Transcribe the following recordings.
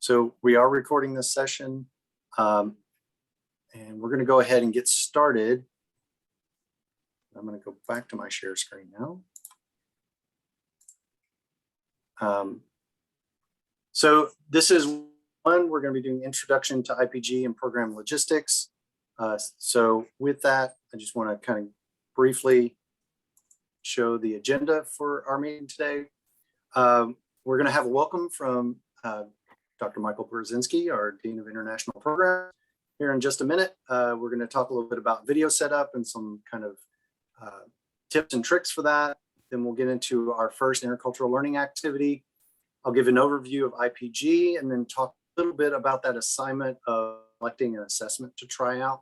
So we are recording this session, and we're going to go ahead and get started. I'm going to go back to my share screen now. So this is one, we're going to be doing Introduction to IPG and Program Logistics. So with that, I just want to kind of briefly show the agenda for our meeting today. We're going to have a welcome from Dr. Michael Brzezinski, our Dean of International Programs. Here in just a minute, we're going to talk a little bit about video setup and some kind of tips and tricks for that. Then we'll get into our first intercultural learning activity. I'll give an overview of IPG and then talk a little bit about that assignment of selecting an assessment to try out.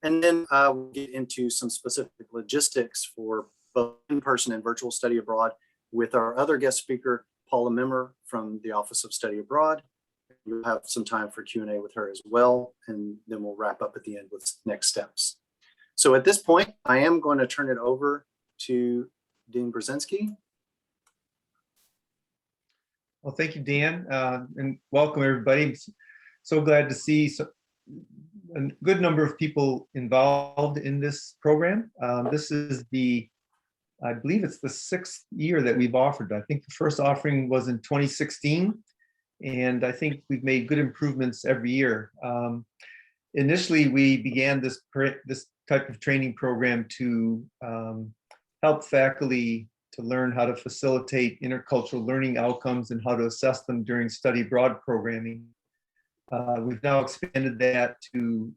And then we'll get into some specific logistics for both in-person and virtual study abroad with our other guest speaker, Paula Mimmer from the Office of Study Abroad. We'll have some time for Q&A with her as well, and then we'll wrap up at the end with next steps. So at this point, I am going to turn it over to Dean Brzezinski. Well, thank you, Dan, and welcome everybody. So glad to see a good number of people involved in this program. This is I believe it's the 6th year that we've offered. I think the first offering was in 2016, and I think we've made good improvements every year. Initially, we began this type of training program to help faculty to learn how to facilitate intercultural learning outcomes and how to assess them during study abroad programming. We've now expanded that to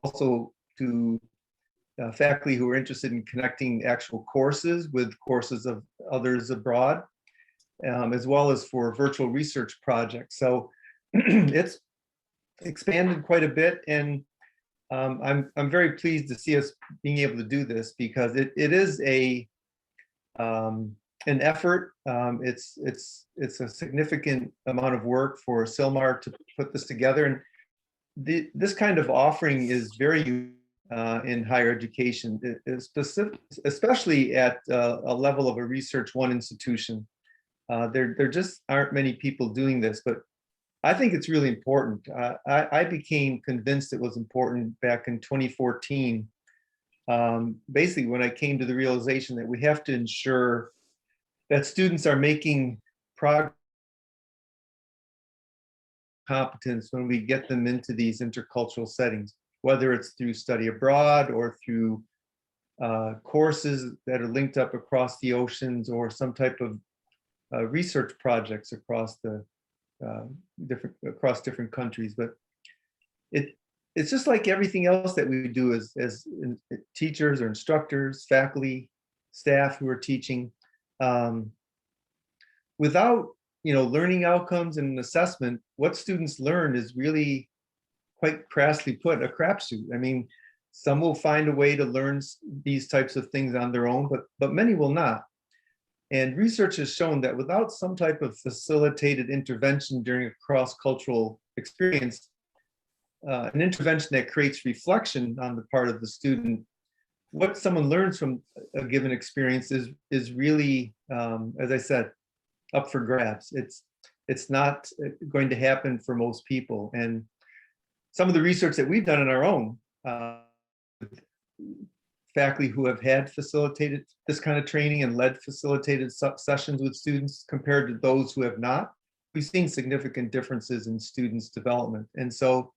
also to faculty who are interested in connecting actual courses with courses of others abroad, as well as for virtual research projects. So it's expanded quite a bit, and I'm very pleased to see us being able to do this because it is an effort. It's a significant amount of work for Silmar to put this together, and this kind of offering is very unique in higher education, especially at a level of a Research 1 institution. There just aren't many people doing this, but I think it's really important. I became convinced it was important back in 2014, basically when I came to the realization that we have to ensure that students are making progress competence when we get them into these intercultural settings, whether it's through study abroad or through courses that are linked up across the oceans or some type of research projects across different countries. But it's just like everything else that we do as teachers or instructors, faculty, staff who are teaching. Without learning outcomes and assessment, what students learn is really, quite crassly put, a crapshoot. I mean, some will find a way to learn these types of things on their own, but many will not. And research has shown that without some type of facilitated intervention during a cross-cultural experience, an intervention that creates reflection on the part of the student, what someone learns from a given experience is really, as I said, up for grabs. It's not going to happen for most people. And some of the research that we've done on our own, faculty who have had facilitated this kind of training and led facilitated sessions with students compared to those who have not, we've seen significant differences in students' development. And so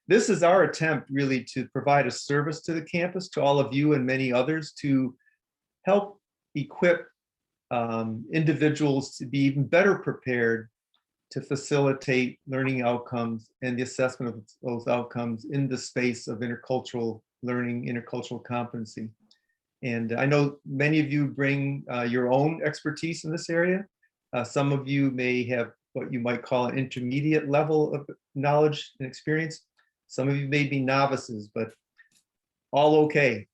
this is our attempt really to provide a service to the campus, to all of you and many others, to help equip individuals to be even better prepared to facilitate learning outcomes and the assessment of those outcomes in the space of intercultural learning, intercultural competency. And I know many of you bring your own expertise in this area. Some of you may have what you might call an intermediate level of knowledge and experience. Some of you may be novices, but all okay.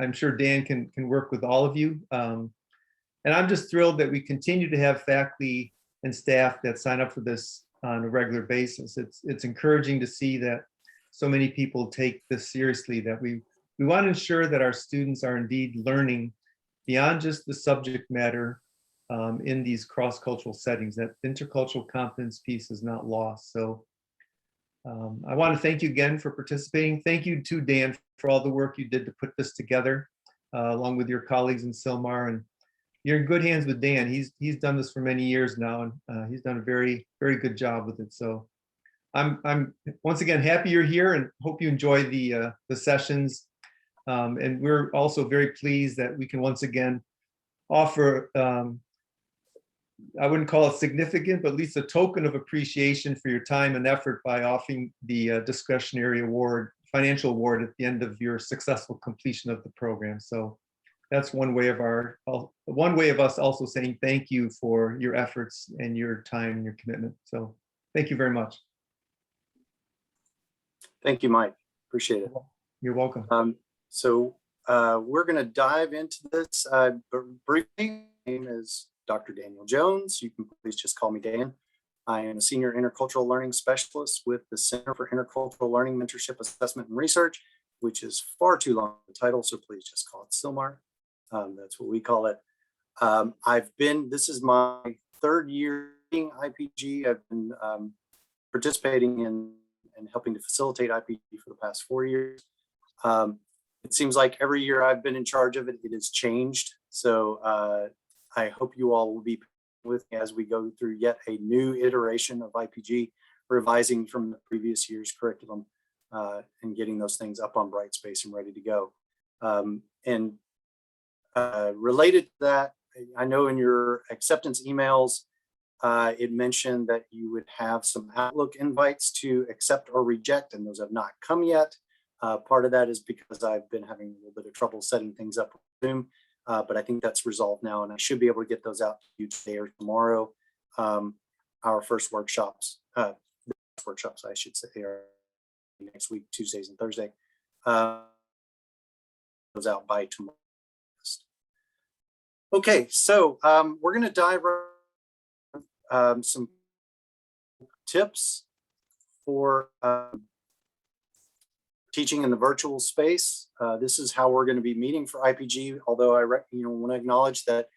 I'm sure Dan can work with all of you. And I'm just thrilled that we continue to have faculty and staff that sign up for this on a regular basis. It's encouraging to see that so many people take this seriously, that we want to ensure that our students are indeed learning beyond just the subject matter in these cross-cultural settings. That intercultural competence piece is not lost. So I want to thank you again for participating. Thank you to Dan for all the work you did to put this together, along with your colleagues in Sylmar. And you're in good hands with Dan. He's done this for many years now, and he's done a very, very good job with it. So I'm once again happy you're here, and hope you enjoy the sessions. And we're also very pleased that we can once again offer, I wouldn't call it significant, but at least a token of appreciation for your time and effort by offering the discretionary award, financial award at the end of your successful completion of the program. So that's one way of us also saying thank you for your efforts and your time and your commitment. So thank you very much. Thank you, Mike. Appreciate it. You're welcome. So we're going to dive into this briefly. My name is Dr. Daniel Jones. You can please just call me Dan. I am a senior intercultural learning specialist with the Center for Intercultural Learning, Mentorship, Assessment, and Research, which is far too long a title, so please just call it Sylmar. That's what we call it. This is my third year in IPG. I've been participating in and helping to facilitate IPG for the past 4 years. It seems like every year I've been in charge of it, it has changed. So I hope you all will be with me as we go through yet a new iteration of IPG, revising from the previous year's curriculum and getting those things up on Brightspace and ready to go. Related to that, I know in your acceptance emails, it mentioned that you would have some Outlook invites to accept or reject, and those have not come yet. Part of that is because I've been having a little bit of trouble setting things up with Zoom, but I think that's resolved now, and I should be able to get those out to you today or tomorrow. Our first workshops, I should say, are next week, Tuesdays and Thursday. Those out by tomorrow. Okay, so we're going to dive some tips for teaching in the virtual space. This is how we're going to be meeting for IPG, although I want to acknowledge that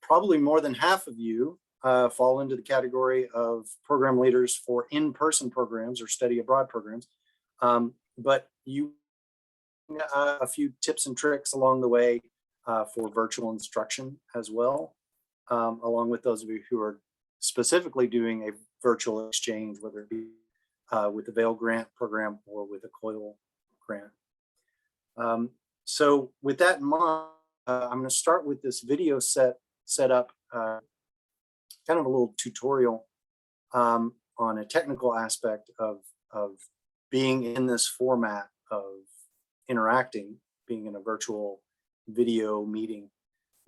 probably more than half of you fall into the category of program leaders for in-person programs or study abroad programs. But you a few tips and tricks along the way for virtual instruction as well, along with those of you who are specifically doing a virtual exchange, whether it be with the Vail Grant program or with a COIL grant. So with that in mind, I'm going to start with this video set up, kind of a little tutorial on a technical aspect of being in this format of interacting, being in a virtual video meeting.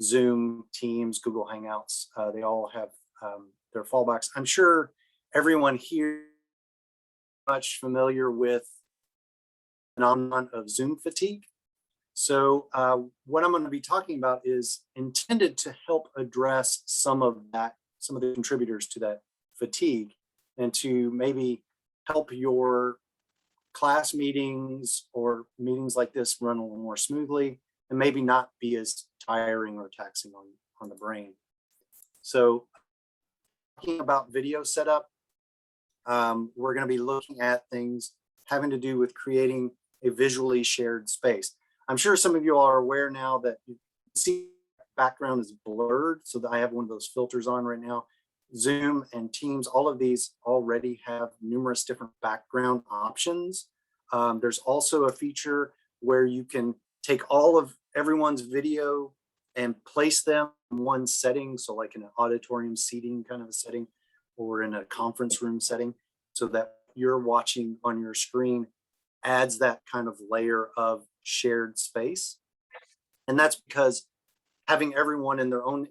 Zoom, Teams, Google Hangouts, they all have their fallbacks. I'm sure everyone here is much familiar with the phenomenon of Zoom fatigue. So what I'm going to be talking about is intended to help address some of the contributors to that fatigue, and to maybe help your class meetings or meetings like this run a little more smoothly and maybe not be as tiring or taxing on the brain. So talking about video setup, we're going to be looking at things having to do with creating a visually shared space. I'm sure some of you are aware now that you see background is blurred, so that I have one of those filters on right now. Zoom and Teams, all of these already have numerous different background options. There's also a feature where you can take all of everyone's video and place them in one setting, so like in an auditorium seating kind of a setting or in a conference room setting, so that you're watching on your screen adds that kind of layer of shared space. And that's because having everyone in their own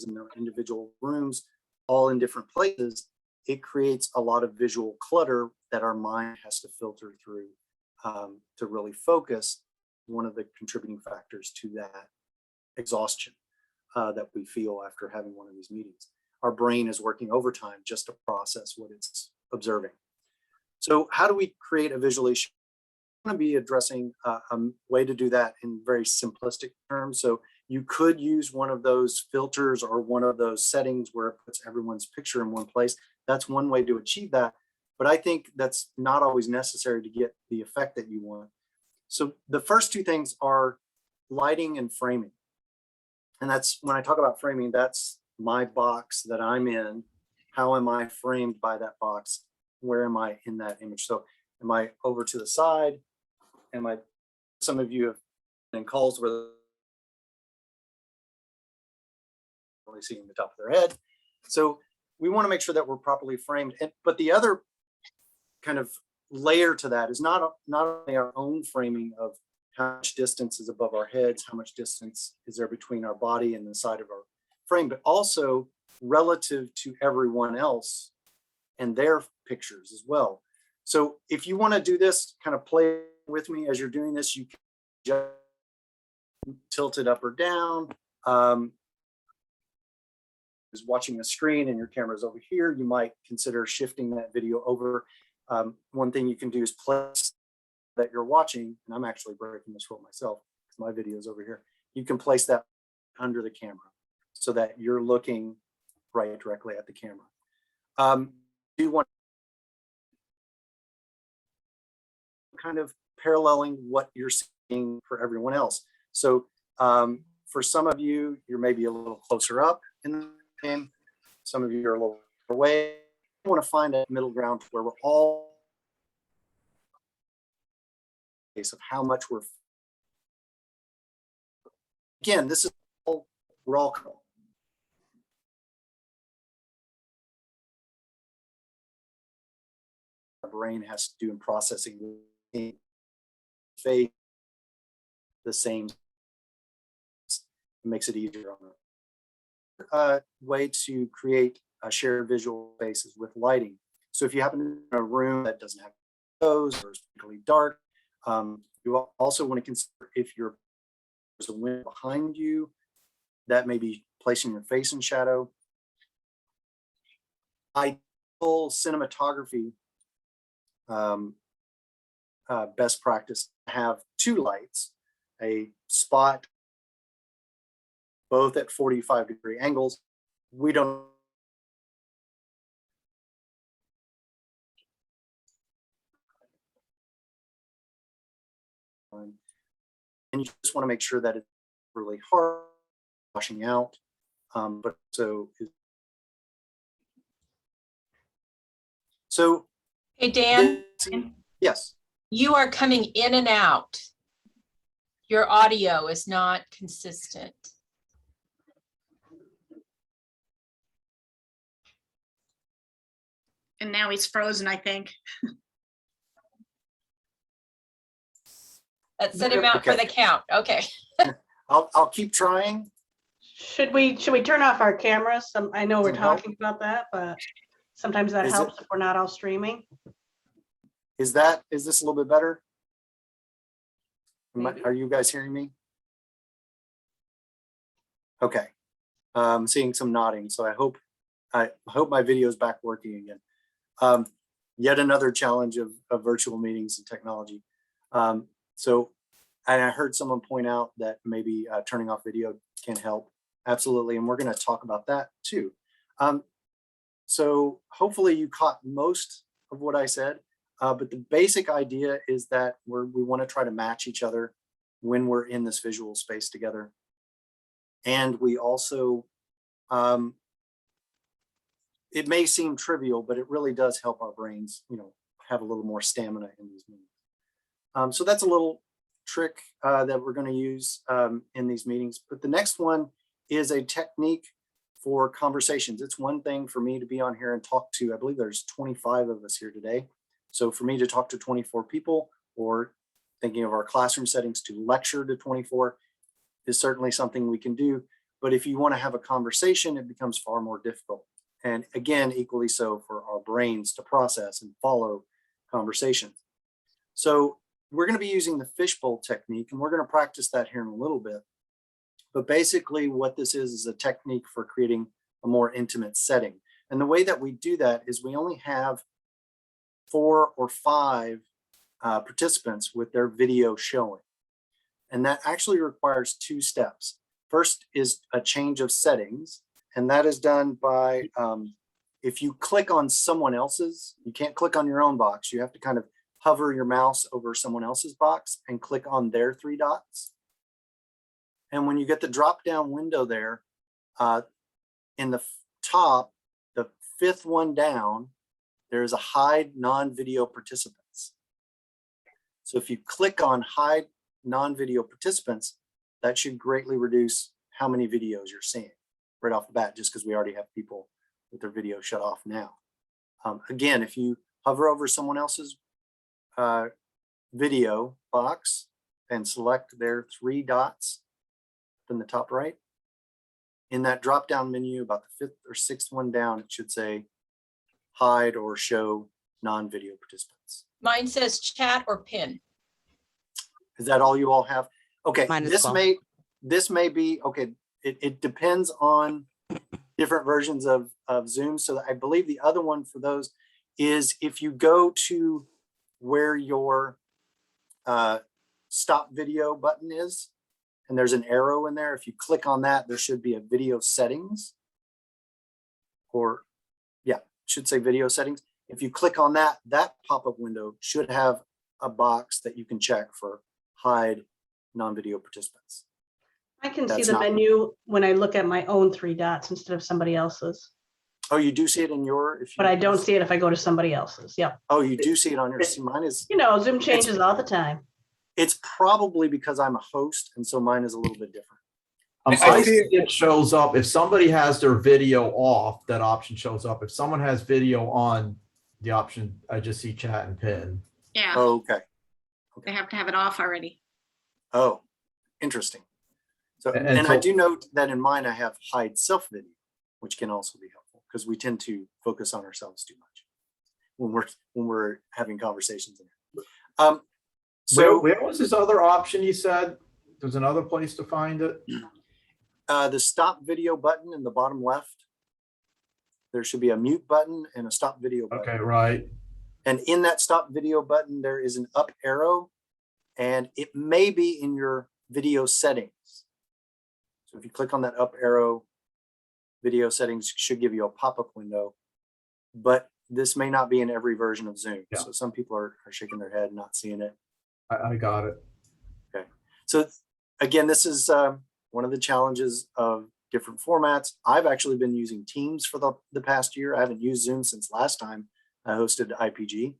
in their individual rooms, all in different places, it creates a lot of visual clutter that our mind has to filter through to really focus. One of the contributing factors to that exhaustion that we feel after having one of these meetings. Our brain is working overtime just to process what it's observing. So how do we create a visualization? I'm going to be addressing a way to do that in very simplistic terms. So You could use one of those filters or one of those settings where it puts everyone's picture in one place. That's one way to achieve that. But I think that's not always necessary to get the effect that you want. So the first two things are lighting and framing. And that's when I talk about framing, that's my box that I'm in. How am I framed by that box? Where am I in that image? So am I over to the side? Am I, some of you have been in calls where only seeing the top of their head. So we want to make sure that we're properly framed. But the other kind of layer to that is not only our own framing of how much distance is above our heads, how much distance is there between our body and the side of our frame, but also relative to everyone else and their pictures as well. So if you want to do this, kind of play with me as you're doing this, you can just tilt it up or down. Is watching a screen and your camera's over here, you might consider shifting that video over. One thing you can do is place that you're watching, and I'm actually breaking this rule myself because my video is over here. You can place that under the camera so that you're looking right directly at the camera. You want kind of paralleling what you're seeing for everyone else. So for some of you, you're maybe a little closer up in the game. Some of you are a little away. I want to find a middle ground where we're all of how much we're. Again, this is all, we're all. Our brain has to do in processing face the same. It makes it easier on a way to create a shared visual spaces with lighting. So if you happen to be in a room that doesn't have windows or is particularly dark, you also want to consider if there's a window behind you, that may be placing your face in shadow. Ideal cinematography best practice to have two lights, a spot both at 45-degree angles. We don't. And you just want to make sure that it's really hard, washing out, but so. Hey, Dan, Yes. you are coming in and out. Your audio is not consistent. And now he's frozen, I think. Let's set him out for the count. Okay. I'll keep trying. Should we turn off our cameras? I know we're Doesn't help. talking about that, but sometimes that Is helps if we're not all streaming. Is this a little bit better? Maybe. Are you guys hearing me? Okay. I'm seeing some nodding, so I hope my video is back working again. Yet another challenge of virtual meetings and technology. And I heard someone point out that maybe turning off video can help. Absolutely, and we're going to talk about that too. So hopefully you caught most of what I said, but the basic idea is that we want to try to match each other when we're in this visual space together. And we also, it may seem trivial, but it really does help our brains, have a little more stamina in these meetings. So that's a little trick that we're going to use in these meetings. But the next one is a technique for conversations. It's one thing for me to be on here and talk to, I believe there's 25 of us here today. So for me to talk to 24 people, or thinking of our classroom settings to lecture to 24, is certainly something we can do. But if you want to have a conversation, it becomes far more difficult. And again, equally so for our brains to process and follow conversations. So we're going to be using the fishbowl technique, and we're going to practice that here in a little bit. But basically what this is a technique for creating a more intimate setting. And the way that we do that is we only have 4 or 5 participants with their video showing. And that actually requires 2 steps. First is a change of settings, and that is done by, if you click on someone else's, you can't click on your own box. You have to kind of hover your mouse over someone else's box and click on their 3 dots. And when you get the drop down window there, in the top, the 5th one down, there is a hide non-video participants. So if you click on hide non-video participants, that should greatly reduce how many videos you're seeing right off the bat, just because we already have people with their video shut off now. Again, if you hover over someone else's video box and select their 3 dots in the top right, in that drop down menu, about the 5th or 6th one down, it should say hide or show non-video participants. Mine says chat or pin. Is that all you all have? Okay, Mine as this well. may be, okay, it depends on different versions of Zoom. So I believe the other one for those is if you go to where your stop video button is, and there's an arrow in there. If you click on that, there should be a video settings, or yeah, should say video settings. If you click on that, that pop-up window should have a box that you can check for hide non-video participants. I can see That's the not- menu when I look at my own 3 dots instead of somebody else's, Oh, you do see it in your, if you, but I don't see it if I go to somebody else's. Yep. oh, you do see it on your, see, mine is, You know, Zoom changes all the time. it's probably because I'm a host, and so mine is a little bit different. I I see see it shows up if somebody has their video off, that option shows up. If someone has video on, the option, I just see chat and pin. Yeah, Oh, okay. they have to have it off already. Oh, interesting. So, And and I so- do note that in mine, I have hide self video, which can also be helpful because we tend to focus on ourselves too much when we're having conversations in here. So Where was this other option you said? There's another place to find it? the stop video button in the bottom left, there should be a mute button and a stop video button. Okay, right. And in that stop video button, there is an up arrow, and it may be in your video settings. So if you click on that up arrow, video settings should give you a pop-up window, but this may not be in every version of Zoom. Yeah. So some people are shaking their head, not seeing it. I got it. So again, this is one of the challenges of different formats. I've actually been using Teams for the past year. I haven't used Zoom since last time I hosted IPG.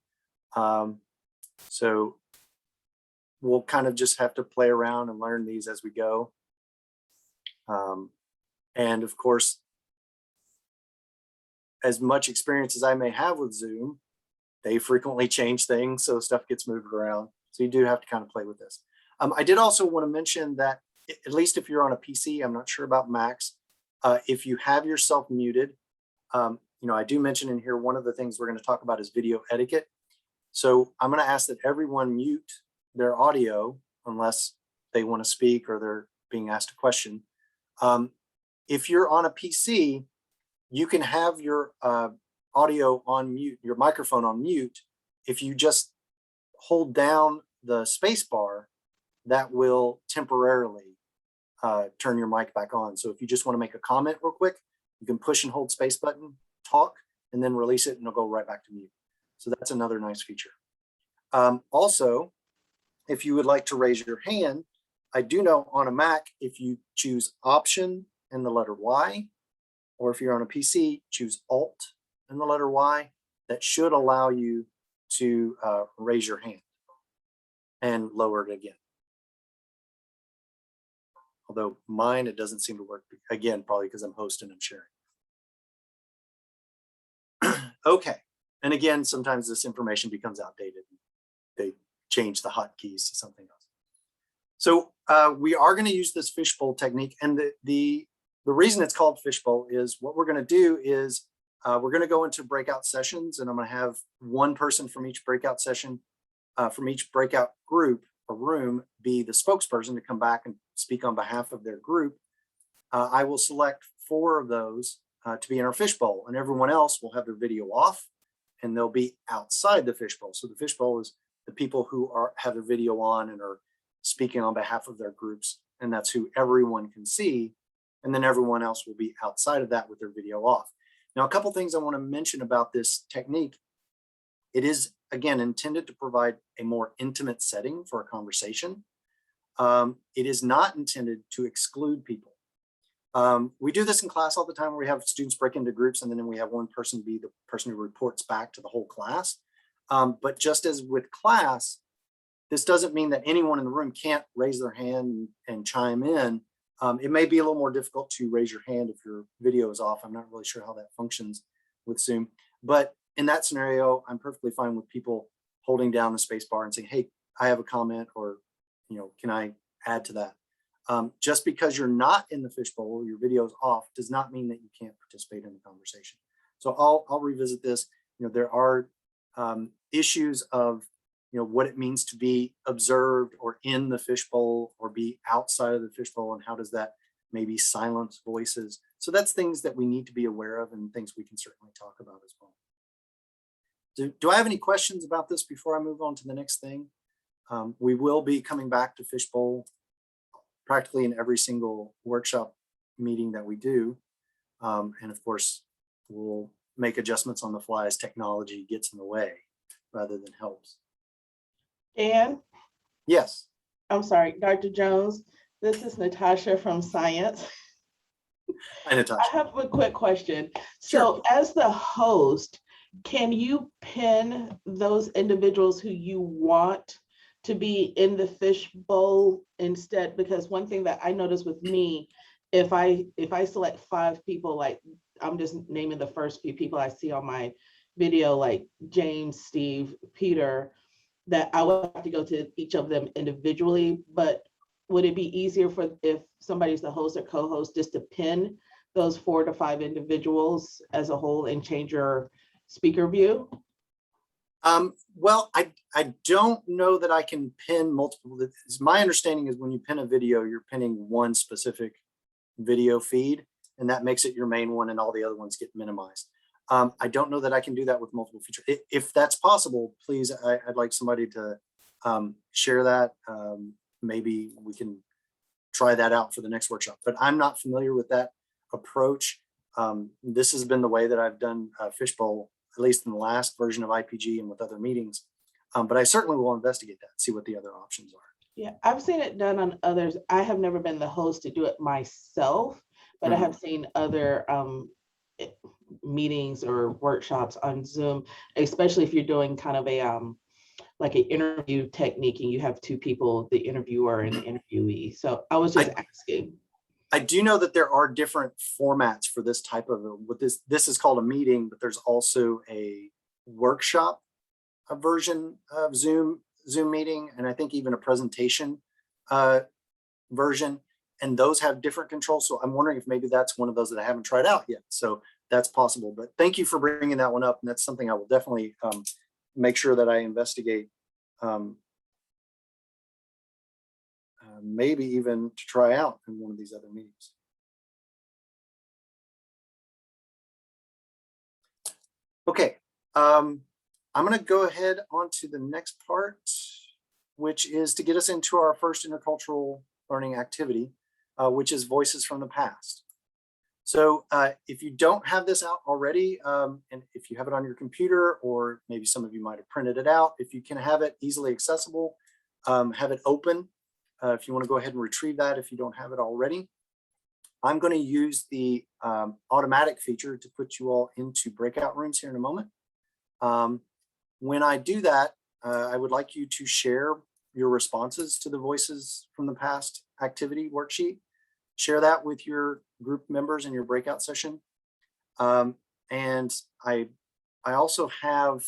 So we'll kind of just have to play around and learn these as we go. And of course, as much experience as I may have with Zoom, they frequently change things, so stuff gets moved around. So you do have to kind of play with this. I did also want to mention that, at least if you're on a PC, I'm not sure about Macs, if you have yourself muted, I do mention in here, one of the things we're going to talk about is video etiquette. So I'm going to ask that everyone mute their audio unless they want to speak or they're being asked a question. If you're on a PC, you can have your audio on mute, your microphone on mute. If you just hold down the space bar, that will temporarily turn your mic back on. So if you just want to make a comment real quick, you can push and hold space button, talk, and then release it, and it'll go right back to mute. So that's another nice feature. Also, if you would like to raise your hand, I do know on a Mac, if you choose Option and the letter Y, or if you're on a PC, choose Alt and the letter Y, that should allow you to raise your hand and lower it again. Although mine, it doesn't seem to work, again, probably because I'm hosting and sharing. Okay, and again, sometimes this information becomes outdated. They change the hotkeys to something else. So we are going to use this fishbowl technique, and the reason it's called fishbowl is what we're going to do is we're going to go into breakout sessions, and I'm going to have one person from each breakout session, from each breakout group or room, be the spokesperson to come back and speak on behalf of their group. I will select 4 of those to be in our fishbowl, and everyone else will have their video off, and they'll be outside the fishbowl. So the fishbowl is the people who have their video on and are speaking on behalf of their groups and that's who everyone can see. And then everyone else will be outside of that with their video off. Now, a couple things I want to mention about this technique. It is, again, intended to provide a more intimate setting for a conversation. It is not intended to exclude people. We do this in class all the time where we have students break into groups and then we have one person be the person who reports back to the whole class. But just as with class, this doesn't mean that anyone in the room can't raise their hand and chime in. It may be a little more difficult to raise your hand if your video is off. I'm not really sure how that functions with Zoom. But in that scenario, I'm perfectly fine with people holding down the space bar and saying, hey, I have a comment, or, can I add to that? Just because you're not in the fishbowl or your video is off does not mean that you can't participate in the conversation. So I'll revisit this. There are issues of what it means to be observed or in the fishbowl or be outside of the fishbowl, and how does that maybe silence voices. So that's things that we need to be aware of and things we can certainly talk about as well. Do I have any questions about this before I move on to the next thing? We will be coming back to fishbowl practically in every single workshop meeting that we do. And of course, we'll make adjustments on the fly as technology gets in the way rather than helps. Dan, Yes. I'm sorry, Dr. Jones, this is Natasha from Science. Hi, Natasha. I have a quick question. So as the host, can you pin those individuals who you want to be in the fishbowl instead? Because one thing that I noticed with me, if I select 5 people, like I'm just naming the first few people I see on my video, like James, Steve, Peter, that I would have to go to each of them individually. But would it be easier for if somebody's the host or co-host just to pin those 4 to 5 individuals as a whole and change your speaker view? Well, I don't know that I can pin multiple. My understanding is when you pin a video, you're pinning one specific video feed, and that makes it your main one, and all the other ones get minimized. I don't know that I can do that with multiple features. If that's possible, please, I'd like somebody to share that. Maybe we can try that out for the next workshop, but I'm not familiar with that approach. This has been the way that I've done Fishbowl, at least in the last version of IPG and with other meetings. But I certainly will investigate that, see what the other options are. Yeah, I've seen it done on others. I have never been the host to do it myself, but I have seen other meetings or workshops on Zoom, especially if you're doing kind of a like an interview technique and you have 2 people, the interviewer and the interviewee. So I was just asking. I do know that there are different formats for this type of this is called a meeting, but there's also a workshop, a version of Zoom meeting, and I think even a presentation version, and those have different controls. So I'm wondering if maybe that's one of those that I haven't tried out yet. So that's possible, but thank you for bringing that one up. And that's something I will definitely make sure that I investigate. Maybe even to try out in one of these other meetings. Okay, I'm going to go ahead on to the next part, which is to get us into our first intercultural learning activity, which is Voices from the Past. So if you don't have this out already, and if you have it on your computer, or maybe some of you might have printed it out, if you can have it easily accessible, have it open. If you want to go ahead and retrieve that if you don't have it already. I'm going to use the automatic feature to put you all into breakout rooms here in a moment. When I do that, I would like you to share your responses to the Voices from the Past activity worksheet. Share that with your group members in your breakout session. And I also have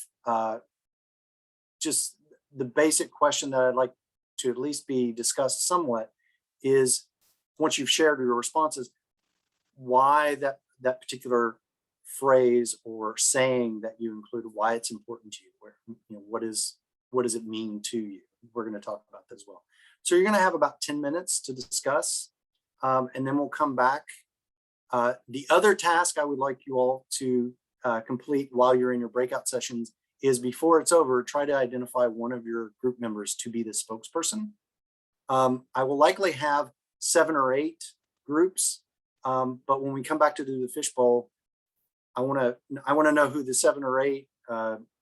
just the basic question that I'd like to at least be discussed somewhat is, once you've shared your responses, why that particular phrase or saying that you included, why it's important to you, where, what does it mean to you? We're going to talk about that as well. So you're going to have about 10 minutes to discuss, and then we'll come back. The other task I would like you all to complete while you're in your breakout sessions is, before it's over, try to identify one of your group members to be the spokesperson. I will likely have 7 or 8 groups. But when we come back to do the fishbowl, I want to know who the 7 or 8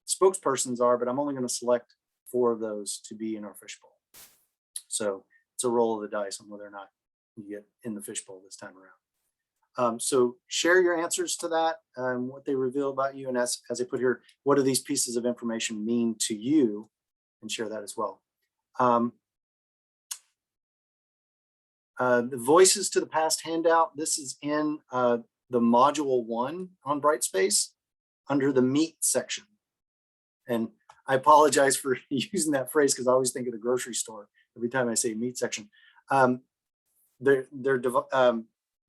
spokespersons are, but I'm only going to select 4 of those to be in our fishbowl. So it's a roll of the dice on whether or not you get in the fishbowl this time around. So share your answers to that, what they reveal about you. And as I put here, what do these pieces of information mean to you? And share that as well. The Voices to the Past handout, this is in the module 1 on Brightspace under the meat section. And I apologize for using that phrase because I always think of the grocery store every time I say meat section. They're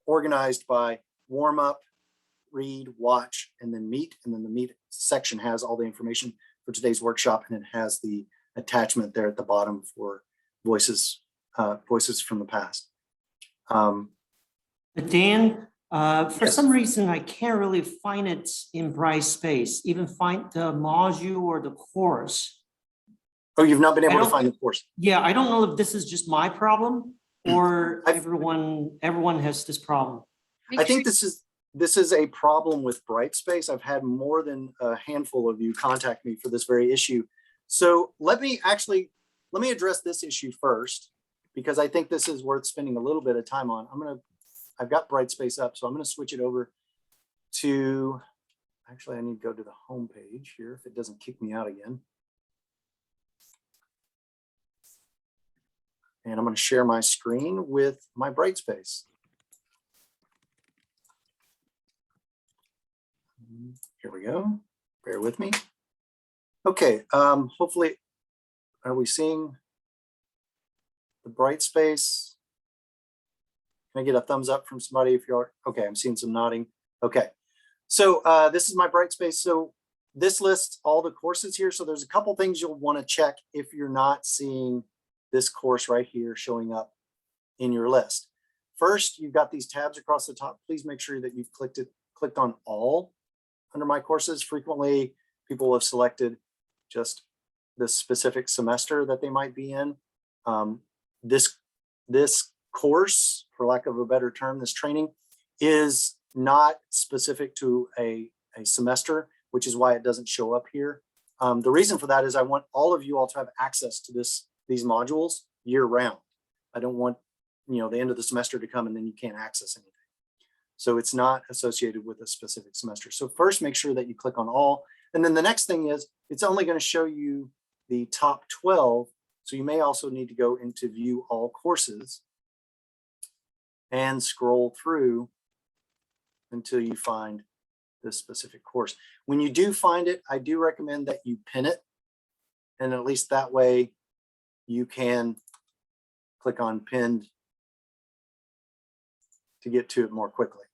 organized by warm up, read, watch, and then meet. And then the meet section has all the information for today's workshop, and it has the attachment there at the bottom for voices from the past. Dan, for Yes. some reason, I can't really find it in Brightspace, even find the module or the course. Oh, you've not been able I to don't- find the course. Yeah, I don't know if this is just my problem or I've- everyone has this problem. I think this is a problem with Brightspace. I've had more than a handful of you contact me for this very issue. So let me address this issue first, because I think this is worth spending a little bit of time on. I've got Brightspace up, so I'm going to switch it over to, actually I need to go to the home page here if it doesn't kick me out again. And I'm going to share my screen with my Brightspace. Here we go. Bear with me. Okay, hopefully, are we seeing the Brightspace? Can I get a thumbs up from somebody if you're, okay, I'm seeing some nodding. Okay, so this is my Brightspace. So this lists all the courses here. So there's a couple things you'll want to check if you're not seeing this course right here showing up in your list. First, you've got these tabs across the top. Please make sure that you've clicked on all under my courses. Frequently, people have selected just the specific semester that they might be in. This course, for lack of a better term, this training is not specific to a semester, which is why it doesn't show up here. The reason for that is I want all of you all to have access to these modules year round. I don't want, the end of the semester to come and then you can't access anything. So it's not associated with a specific semester. So first, make sure that you click on all. And then the next thing is it's only going to show you the top 12. So you may also need to go into view all courses and scroll through until you find this specific course. When you do find it, I do recommend that you pin it. And at least that way you can click on pinned to get to it more quickly.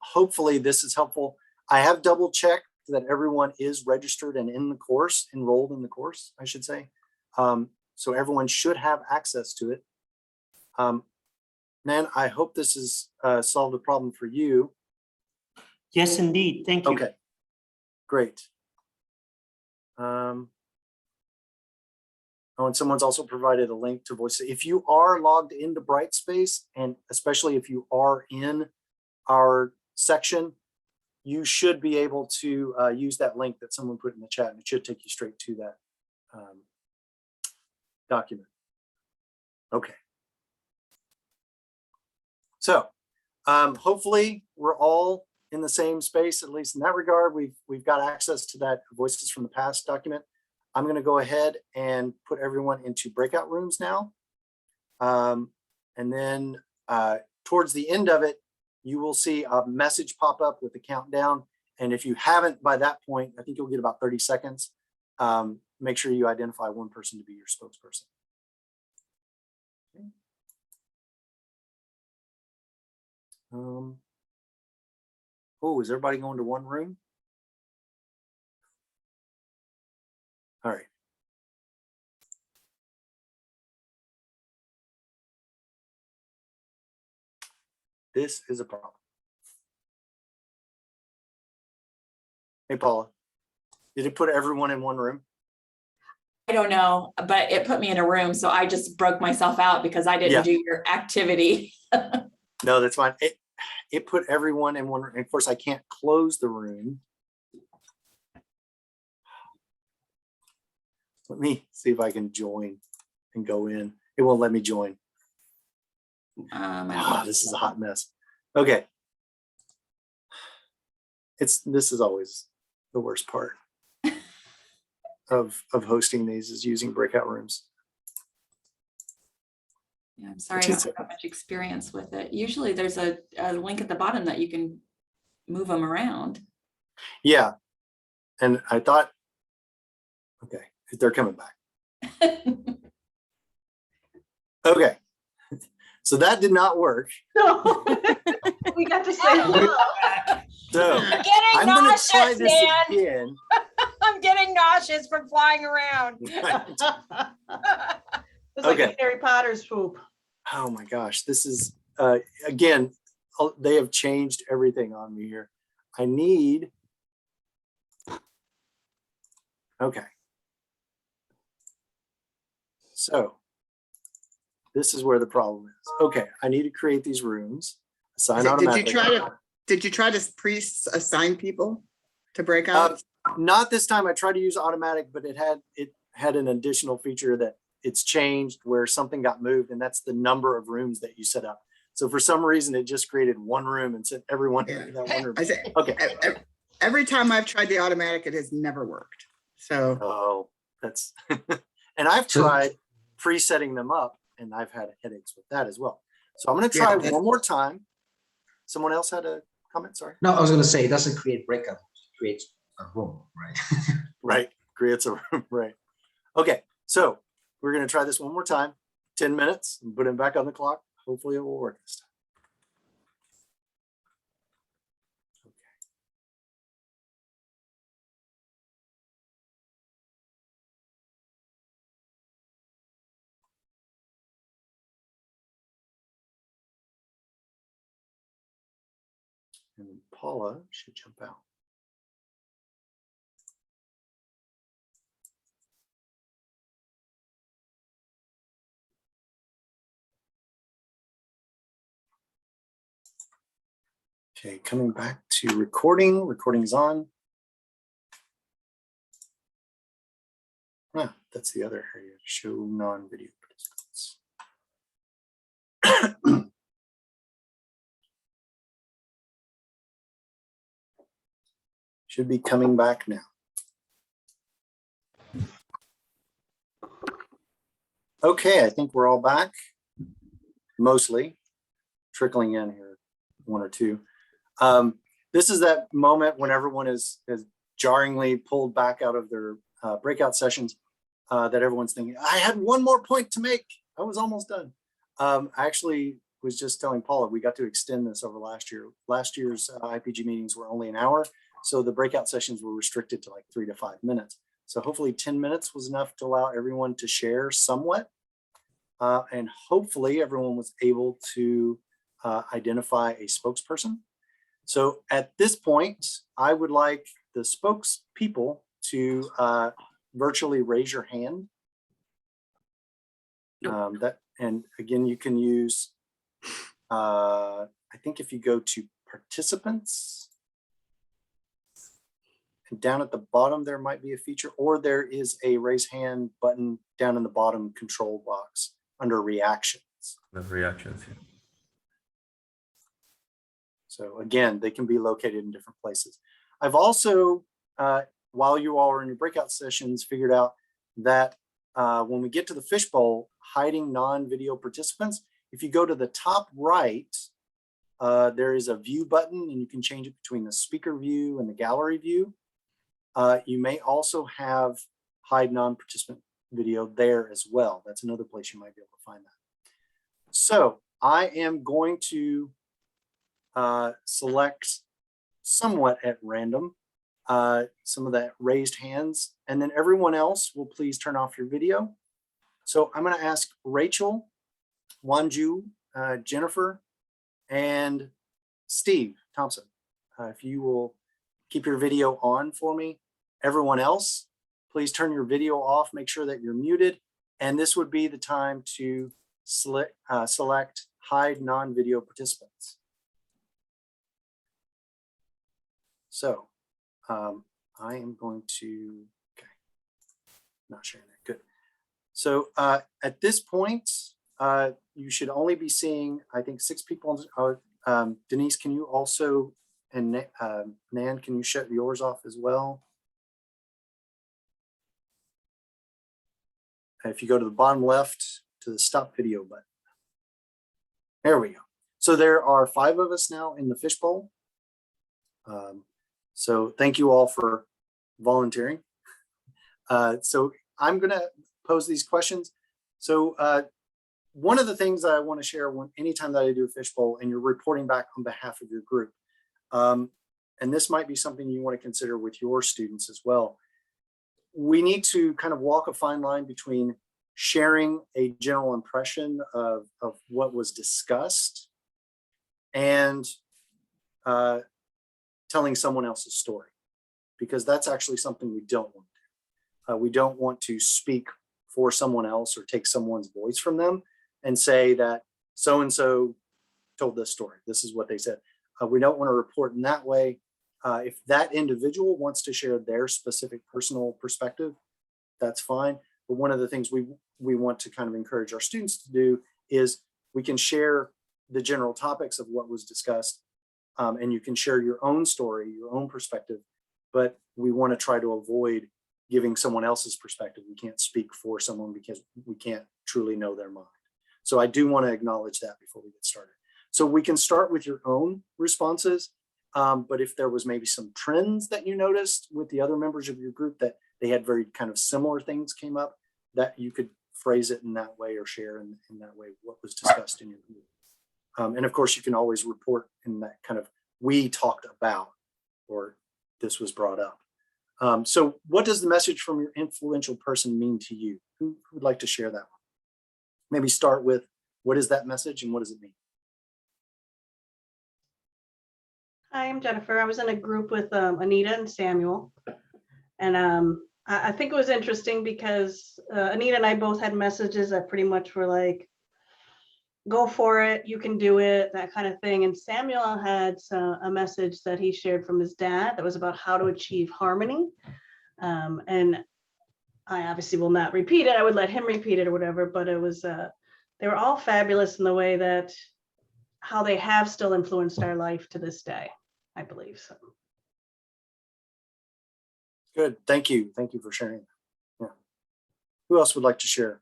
Hopefully this is helpful. I have double checked that everyone is registered and in the course, enrolled in the course, I should say. So everyone should have access to it. Nan, I hope this has solved the problem for you. Yes, indeed. Thank you. Okay, great. Oh, and someone's also provided a link to voice. If you are logged into Brightspace, and especially if you are in our section, you should be able to use that link that someone put in the chat, and it should take you straight to that document. Okay. So hopefully we're all in the same space, at least in that regard. We've got access to that Voices from the Past document. I'm going to go ahead and put everyone into breakout rooms now. And then towards the end of it, you will see a message pop up with the countdown. And if you haven't by that point, I think you'll get about 30 seconds. Make sure you identify one person to be your spokesperson. Okay. Oh, is everybody going to one room? All right. This is a problem. Hey, Paula, did it put everyone in one room? don't know, but it put me in a room, so I just broke myself out because I Yeah. didn't do your activity. No, that's fine. It put everyone in one, and of course I can't close the room. Let me see if I can join and go in. It won't let me join. This is a hot mess. Okay. This is always the worst part of hosting these, is using breakout rooms. Yeah, I'm sorry, I don't have much experience with it. Usually there's a link at the bottom that you can move them around. Yeah. And I thought, okay, they're coming back. Okay. So that did not work. No. We got to say hello. So I'm getting I'm going to try nauseous, this Dan. again. I'm getting nauseous from flying around. It's Okay. like Harry Potter's poop. Oh my gosh, this is, again, they have changed everything on me here. I need, okay. So this is where the problem is. Okay, I need to create these rooms. Assign Did automatically. you try to pre-assign people to break out? Not this time. I tried to use automatic, but it had an additional feature that it's changed where something got moved, and that's the number of rooms that you set up. So for some reason, it just created one room and sent everyone into that one room. I said, Okay. every time I've tried the automatic, it has never worked. So Oh, that's, and I've tried pre-setting them up, and I've had headaches with that as well. So I'm going to try Yeah, one more time. Someone else had a comment, sorry. No, I was going to say it doesn't create breakout, it creates a room, right? Right, creates a room, right. Okay, so we're going to try this one more time, 10 minutes, and put it back on the clock. Hopefully it will work this time. And then Paula should jump out. Okay, coming back to recording. Recording's on. Ah, that's the other area. Show non-video participants. Should be coming back now. Okay, I think we're all back. Mostly. Trickling in here, one or two. This is that moment when everyone is jarringly pulled back out of their breakout sessions, that everyone's thinking, I had one more point to make. I was almost done. I actually was just telling Paula, we got to extend this over last year. Last year's IPG meetings were only an hour. So the breakout sessions were restricted to like 3 to 5 minutes. So hopefully 10 minutes was enough to allow everyone to share somewhat. And hopefully everyone was able to identify a spokesperson. So at this point, I would like the spokespeople to virtually raise your hand. And again, you can use, I think if you go to participants, and down at the bottom, there might be a feature, or there is a raise hand button down in the bottom control box under reactions. The reactions, yeah. So again, they can be located in different places. I've also, while you all are in your breakout sessions, figured out that when we get to the fishbowl, hiding non-video participants, if you go to the top right, there is a view button, and you can change it between the speaker view and the gallery view. You may also have hide non-participant video there as well. That's another place you might be able to find that. So I am going to select somewhat at random some of that raised hands, and then everyone else will please turn off your video. So I'm going to ask Rachel, Wanju, Jennifer, and Steve Thompson, if you will keep your video on for me. Everyone else, please turn your video off, make sure that you're muted. And this would be the time to select hide non-video participants. So I am going to, okay, not sharing that, good. So at this point, you should only be seeing, I think, 6 people. Denise, can you also, and Nan, can you shut yours off as well? And if you go to the bottom left to the stop video button. There we go. So there are 5 of us now in the fishbowl. So thank you all for volunteering. So I'm going to pose these questions. So one of the things that I want to share anytime that I do a fishbowl and you're reporting back on behalf of your group, and this might be something you want to consider with your students as well. We need to kind of walk a fine line between sharing a general impression of what was discussed and telling someone else's story, because that's actually something we don't want to do. We don't want to speak for someone else or take someone's voice from them and say that so-and-so told this story. This is what they said. We don't want to report in that way. If that individual wants to share their specific personal perspective, that's fine. But one of the things we want to kind of encourage our students to do is we can share the general topics of what was discussed, and you can share your own story, your own perspective, but we want to try to avoid giving someone else's perspective. We can't speak for someone because we can't truly know their mind. So I do want to acknowledge that before we get started. So we can start with your own responses, but if there was maybe some trends that you noticed with the other members of your group that they had very kind of similar things came up, that you could phrase it in that way or share in that way what was discussed in your group. And of course, you can always report in that kind of, we talked about, or this was brought up. So what does the message from your influential person mean to you? Who would like to share that one? Maybe start with, what is that message and what does it mean? Hi, I'm Jennifer. I was in a group with Anita and Samuel. And I think it was interesting because Anita and I both had messages that pretty much were like, go for it, you can do it, that kind of thing. And Samuel had a message that he shared from his dad that was about how to achieve harmony. And I obviously will not repeat it. I would let him repeat it or whatever, but it was, they were all fabulous in the way that how they have still influenced our life to this day, I believe so. Good, thank you. Thank you for sharing. Yeah. Who else would like to share?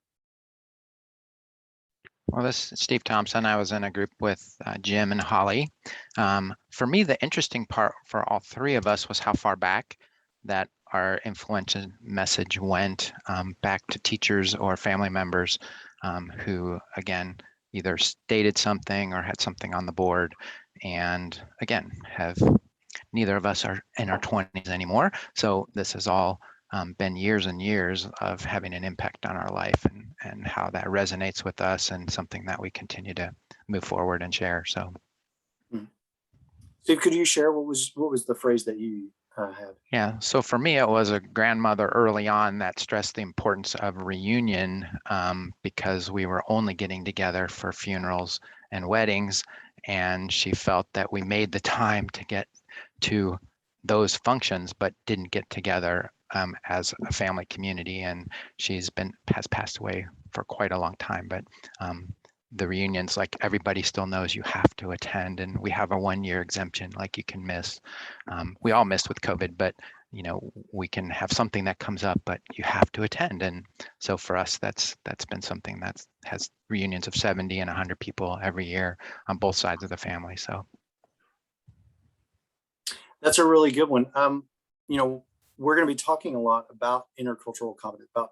Well, this is Steve Thompson. I was in a group with Jim and Holly. For me, the interesting part for all 3 of us was how far back that our influential message went, back to teachers or family members who, again, either stated something or had something on the board. And again, neither of us are in our 20s anymore. So this has all been years and years of having an impact on our life and how that resonates with us and something that we continue to move forward and share. So, Steve, could you share what was the phrase that you had? Yeah, so for me, it was a grandmother early on that stressed the importance of reunion because we were only getting together for funerals and weddings, and she felt that we made the time to get to those functions but didn't get together as a family community. And has passed away for quite a long time, but the reunions, like, everybody still knows you have to attend, and we have a 1-year exemption, like, you can miss. We all missed with COVID, but we can have something that comes up, but you have to attend. And so for us, that's been something that has reunions of 70 and 100 people every year on both sides of the family. So that's a really good one. We're going to be talking a lot about intercultural competence, about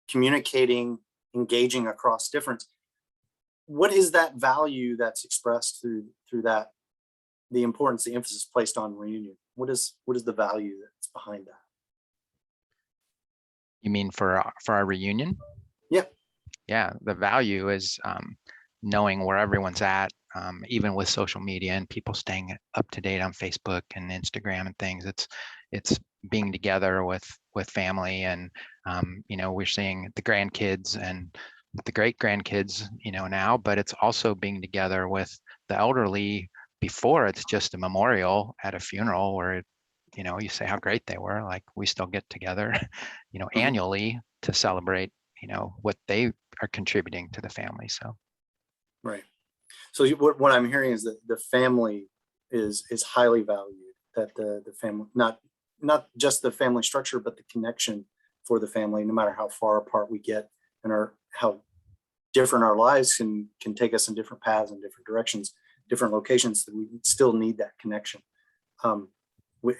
communicating, engaging across difference. What is that value that's expressed through that, the importance, the emphasis placed on reunion? What is the value that's behind that? You mean for our reunion? Yeah. Yeah, the value is knowing where everyone's at, even with social media and people staying up to date on Facebook and Instagram and things. It's being together with with family. And, we're seeing the grandkids and the great grandkids, now, but it's also being together with the elderly before it's just a memorial at a funeral where, you say how great they were. Like we still get together, annually to celebrate, what they are contributing to the family. So. Right. So what I'm hearing is that the family is highly valued, that the family, not just the family structure, but the connection for the family, no matter how far apart we get and how different our lives can take us in different paths and different directions, different locations, that we still need that connection.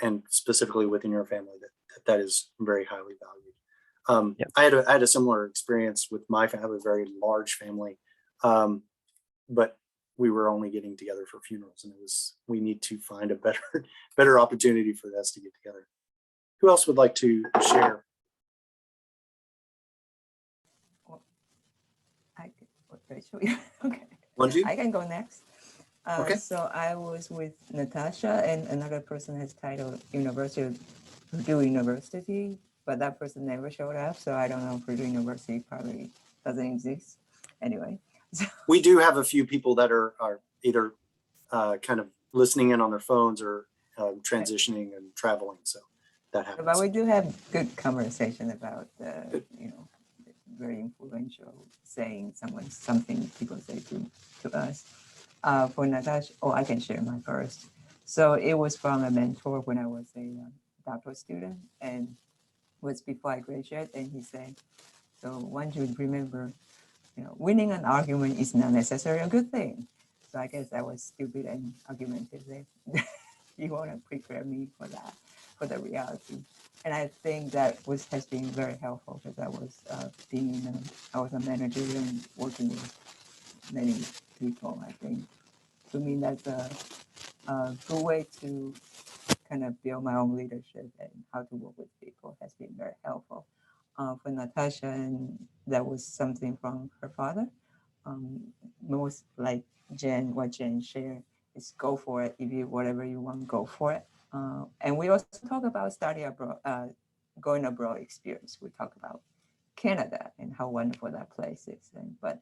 And specifically within your family, that is very highly valued. Yep. I had a similar experience with my family. I have a very large family, but we were only getting together for funerals, and we need to find a better opportunity for us to get together. Who else would like to share? Okay. Wanju? I can go next. Okay. So I was with Natasha, and another person has titled Purdue University, but that person never showed up. So I don't know, Purdue University probably doesn't exist. Anyway. We do have a few people that are either kind of listening in on their phones or transitioning and traveling. So that happens. But we do have good conversation about very influential saying something people say to us. For Natasha, I can share my first. So it was from a mentor when I was a doctoral student, and was before I graduated, and he said, so one should remember, winning an argument is not necessarily a good thing. So I guess I was stupid and argumentative. You want to prepare me for that, for the reality. And I think that has been very helpful, because I was I was a manager and working with many people. I think to me that's a good way to kind of build my own leadership, and how to work with people has been very helpful. For Natasha, and that was something from her father. Most like what Jen shared is go for it. If you whatever you want, go for it. And we also talk about study abroad, going abroad experience. We talk about Canada and how wonderful that place is. But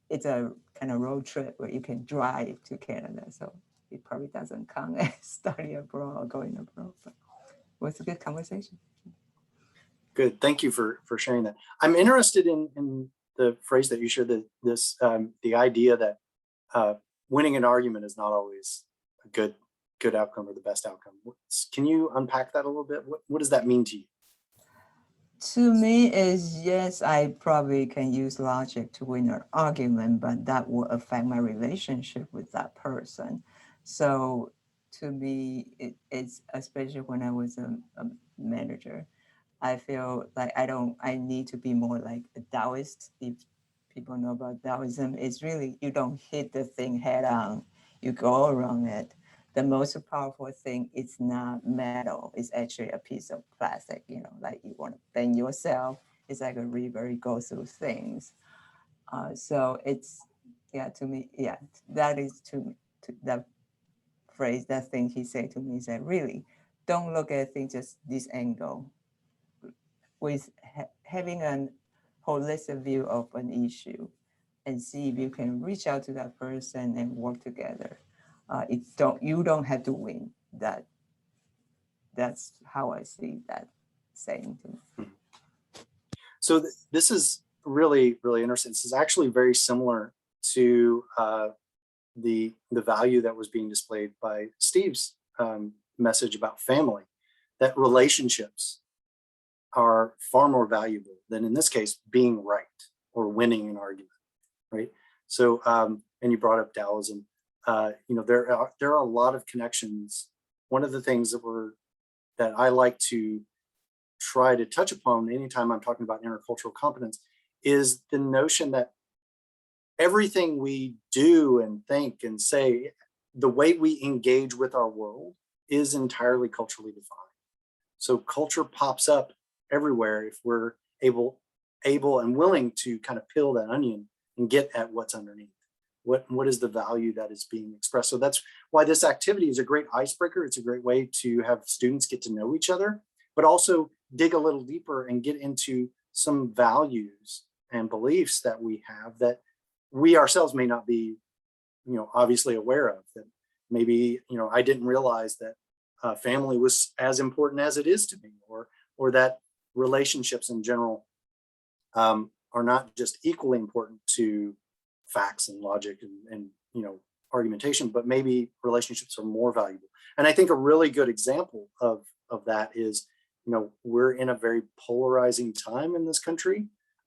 it's a kind of road trip where you can drive to Canada, so it probably doesn't count as study abroad or going abroad. But it was a good conversation. Good. Thank you for sharing that. I'm interested in the phrase that you shared, the idea that winning an argument is not always a good outcome or the best outcome. Can you unpack that a little bit? What does that mean to you? To me is, yes, I probably can use logic to win an argument, but that will affect my relationship with that person. So to me, it's especially when I was a manager, I feel like I need to be more like a Taoist. If people know about Taoism, it's really, you don't hit the thing head on, you go around it. The most powerful thing is not metal, it's actually a piece of plastic, like you want to bend yourself. It's like a river, you go through things. So it's, to me, that is to that phrase, that thing he said to me is that really, don't look at things just this angle. With having a holistic view of an issue, and see if you can reach out to that person and work together. You don't have to win. That's how I see that saying to me. So this is really, really interesting. This is actually very similar to the value that was being displayed by Steve's message about family, that relationships are far more valuable than, in this case, being right or winning an argument, right? So, and you brought up Taoism. There are a lot of connections. One of the things that I like to try to touch upon anytime I'm talking about intercultural competence is the notion that everything we do and think and say, the way we engage with our world is entirely culturally defined. So culture pops up everywhere if we're able and willing to kind of peel that onion and get at what's underneath. What is the value that is being expressed? So that's why this activity is a great icebreaker. It's a great way to have students get to know each other, but also dig a little deeper and get into some values and beliefs that we have that we ourselves may not be, obviously aware of. That maybe, I didn't realize that family was as important as it is to me, or that relationships in general are not just equally important to facts and logic and argumentation, but maybe relationships are more valuable. And I think a really good example of that is, we're in a very polarizing time in this country.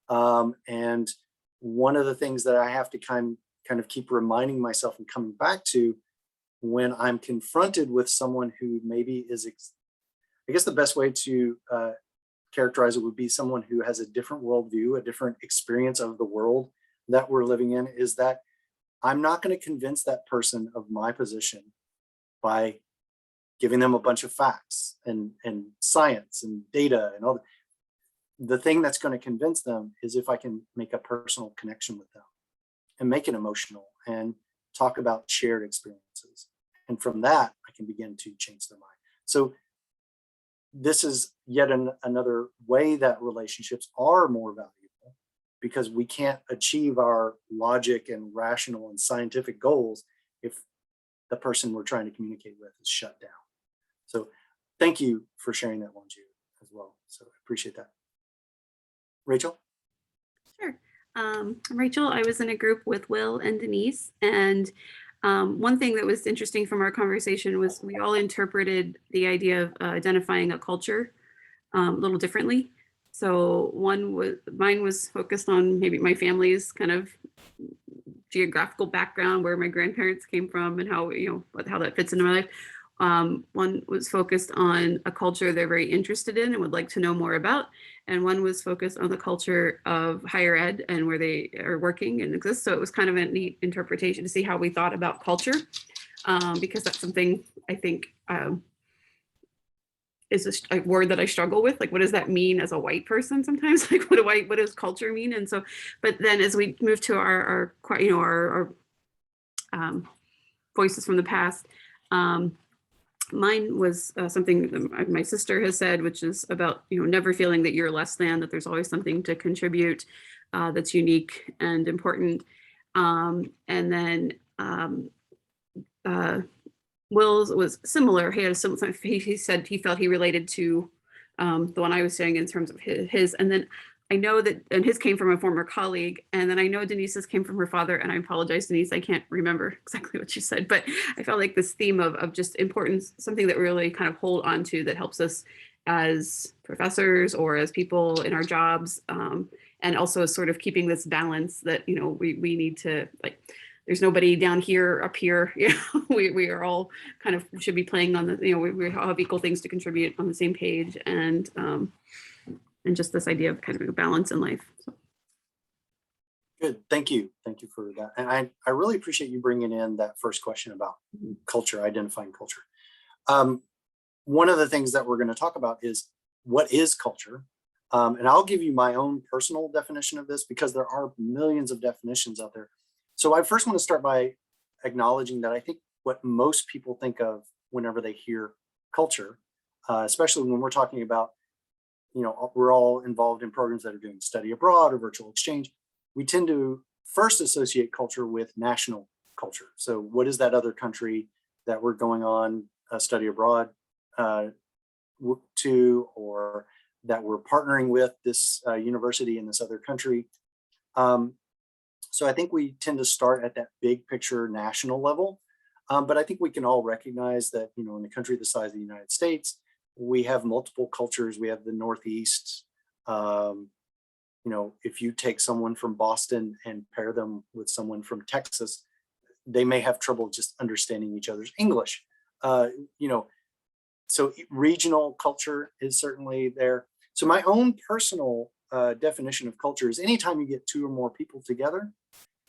And one of the things that I have to kind of keep reminding myself and coming back to when I'm confronted with someone who maybe is, I guess the best way to characterize it would be someone who has a different worldview, a different experience of the world that we're living in, is that I'm not going to convince that person of my position by giving them a bunch of facts and science and data and all that. The thing that's going to convince them is if I can make a personal connection with them and make it emotional and talk about shared experiences. And from that, I can begin to change their mind. So this is yet another way that relationships are more valuable, because we can't achieve our logic and rational and scientific goals if the person we're trying to communicate with is shut down. So thank you for sharing that one, Jude, as well. So I appreciate that. Rachel? Sure. I'm Rachel. I was in a group with Will and Denise, and one thing that was interesting from our conversation was we all interpreted the idea of identifying a culture a little differently. So mine was focused on maybe my family's kind of geographical background, where my grandparents came from and how, how that fits into my life. One was focused on a culture they're very interested in and would like to know more about. And one was focused on the culture of higher ed and where they are working and exist. So it was kind of a neat interpretation to see how we thought about culture, because that's something I think is a word that I struggle with. Like, what does that mean as a white person sometimes? Like, what does culture mean? And so, but then as we move to our voices from the past, mine was something that my sister has said, which is about, never feeling that you're less than, that there's always something to contribute that's unique and important. And then Will's was similar. He said he felt he related to the one I was saying in terms of his. And then I know that, and his came from a former colleague, and then I know Denise's came from her father, and I apologize, Denise, I can't remember exactly what you said, but I felt like this theme of just importance, something that we really kind of hold on to that helps us as professors or as people in our jobs, and also sort of keeping this balance that, we need to, like, there's nobody down here, up here, we are all kind of should be playing on the, we all have equal things to contribute on the same page, and just this idea of kind of a balance in life. So. Good, thank you for that. And I really appreciate you bringing in that first question about culture, identifying culture. One of the things that we're going to talk about is what is culture, and I'll give you my own personal definition of this, because there are millions of definitions out there. So I first want to start by acknowledging that I think what most people think of whenever they hear culture, especially when we're talking about, we're all involved in programs that are doing study abroad or virtual exchange, we tend to first associate culture with national culture. So what is that other country that we're going on a study abroad to, or that we're partnering with this university in this other country? So I think we tend to start at that big picture national level. But I think we can all recognize that, in a country the size of the United States, we have multiple cultures. We have the Northeast. If you take someone from Boston and pair them with someone from Texas, they may have trouble just understanding each other's English. So regional culture is certainly there. So my own personal definition of culture is anytime you get two or more people together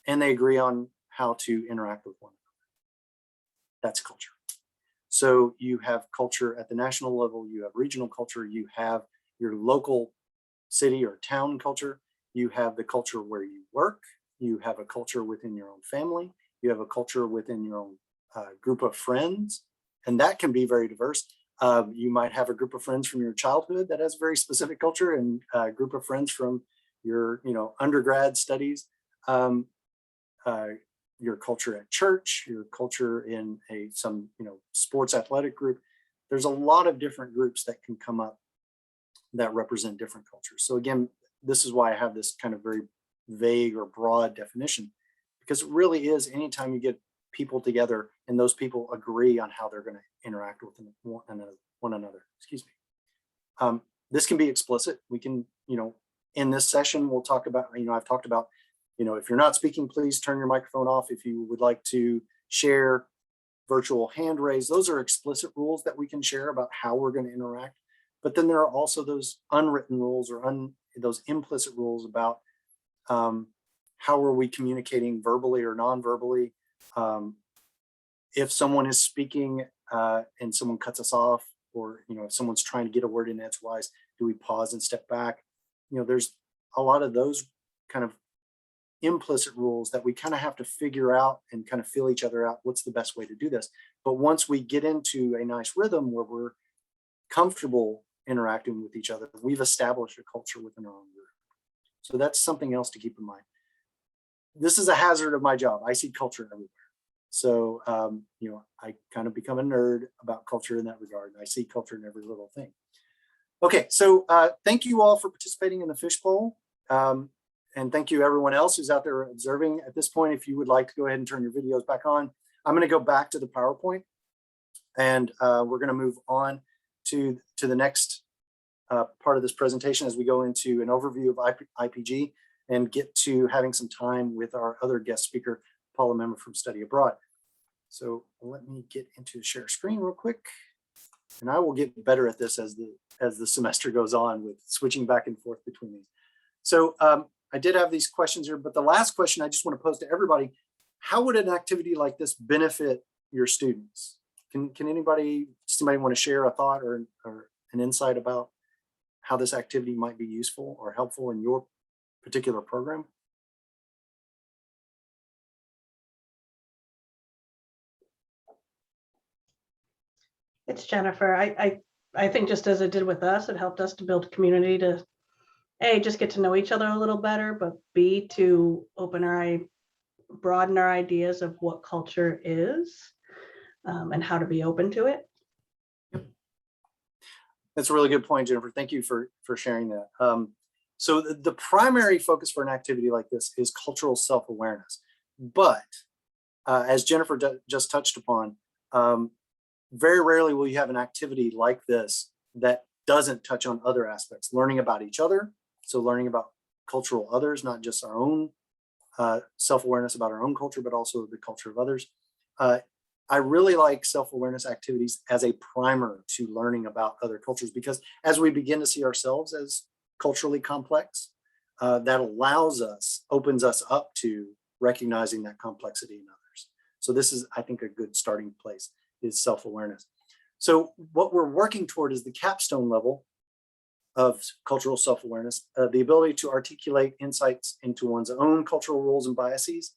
and they agree on how to interact with one another, that's culture. So you have culture at the national level, you have regional culture, you have your local city or town culture, you have the culture where you work, you have a culture within your own family, you have a culture within your own group of friends, and that can be very diverse. You might have a group of friends from your childhood that has very specific culture, and a group of friends from your, undergrad studies, your culture at church, your culture in some sports athletic group. There's a lot of different groups that can come up that represent different cultures. So again, this is why I have this kind of very vague or broad definition, because it really is anytime you get people together and those people agree on how they're going to interact with one another. Excuse me. This can be explicit. We can, in this session, we'll talk about, I've talked about, if you're not speaking, please turn your microphone off. If you would like to share virtual hand raise, those are explicit rules that we can share about how we're going to interact. But then there are also those unwritten rules or those implicit rules about how are we communicating verbally or non-verbally. If someone is speaking and someone cuts us off, or if someone's trying to get a word in edgewise, do we pause and step back? There's a lot of those kind of implicit rules that we kind of have to figure out and kind of feel each other out. What's the best way to do this? But once we get into a nice rhythm where we're comfortable interacting with each other, we've established a culture within our own group. So that's something else to keep in mind. This is a hazard of my job. I see culture everywhere. So, I kind of become a nerd about culture in that regard. I see culture in every little thing. Okay, so thank you all for participating in the fishbowl. And thank you everyone else who's out there observing. At this point, if you would like to go ahead and turn your videos back on, I'm going to go back to the PowerPoint, and we're going to move on to the next part of this presentation as we go into an overview of IPG and get to having some time with our other guest speaker, Paula Member from Study Abroad. So let me get into share screen real quick, and I will get better at this as the semester goes on with switching back and forth between these. So I did have these questions here, but the last question I just want to pose to everybody: how would an activity like this benefit your students? Can somebody want to share a thought or an insight about how this activity might be useful or helpful in your particular program? It's Jennifer. I think just as it did with us, it helped us to build a community to A, just get to know each other a little better, but B, to broaden our ideas of what culture is and how to be open to it. That's a really good point, Jennifer. Thank you for sharing that. So the primary focus for an activity like this is cultural self-awareness. But as Jennifer just touched upon, very rarely will you have an activity like this that doesn't touch on other aspects, learning about each other. So learning about cultural others, not just our own self-awareness about our own culture, but also the culture of others. I really like self-awareness activities as a primer to learning about other cultures, because as we begin to see ourselves as culturally complex, that opens us up to recognizing that complexity in others. So this is, I think, a good starting place is self-awareness. So what we're working toward is the capstone level of cultural self-awareness, the ability to articulate insights into one's own cultural roles and biases.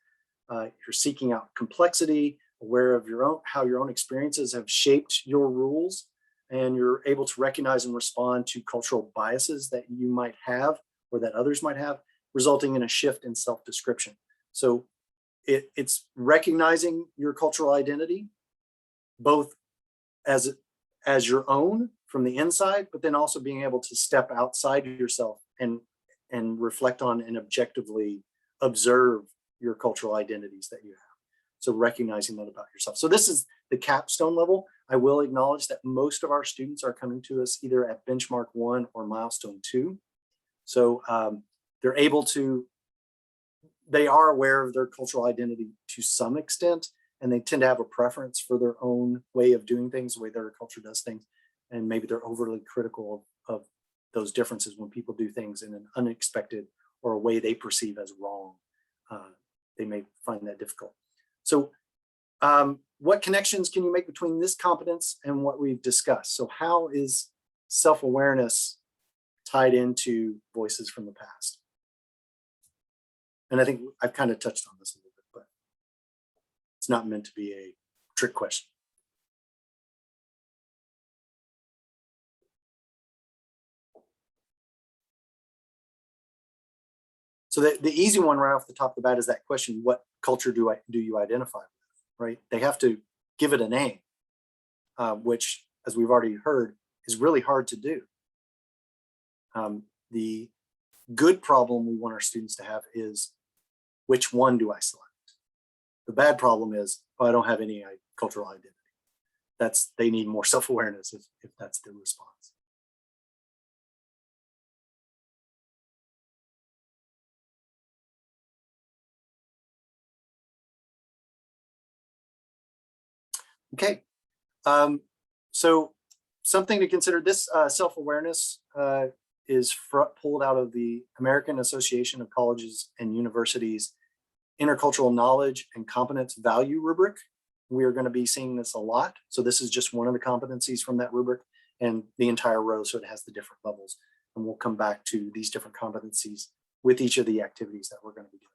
You're seeking out complexity, aware of how your own experiences have shaped your rules, and you're able to recognize and respond to cultural biases that you might have or that others might have, resulting in a shift in self-description. So it's recognizing your cultural identity, both as your own from the inside, but then also being able to step outside yourself and reflect on and objectively observe your cultural identities that you have. So recognizing that about yourself. So this is the capstone level. I will acknowledge that most of our students are coming to us either at benchmark 1 or milestone 2. So they are aware of their cultural identity to some extent, and they tend to have a preference for their own way of doing things, the way their culture does things. And maybe they're overly critical of those differences when people do things in an unexpected or a way they perceive as wrong. They may find that difficult. So what connections can you make between this competence and what we've discussed? So how is self-awareness tied into voices from the past? And I think I've kind of touched on this a little bit, but it's not meant to be a trick question. So the easy one right off the top of the bat is that question, what culture do you identify with, right? They have to give it a name, which, as we've already heard, is really hard to do. The good problem we want our students to have is, which one do I select? The bad problem is, oh, I don't have any cultural identity. They need more self-awareness if that's the response. Okay, so something to consider, this self-awareness is pulled out of the American Association of Colleges and Universities Intercultural Knowledge and Competence Value rubric. We are going to be seeing this a lot. So this is just one of the competencies from that rubric and the entire row, so it has the different levels. And we'll come back to these different competencies with each of the activities that we're going to be doing.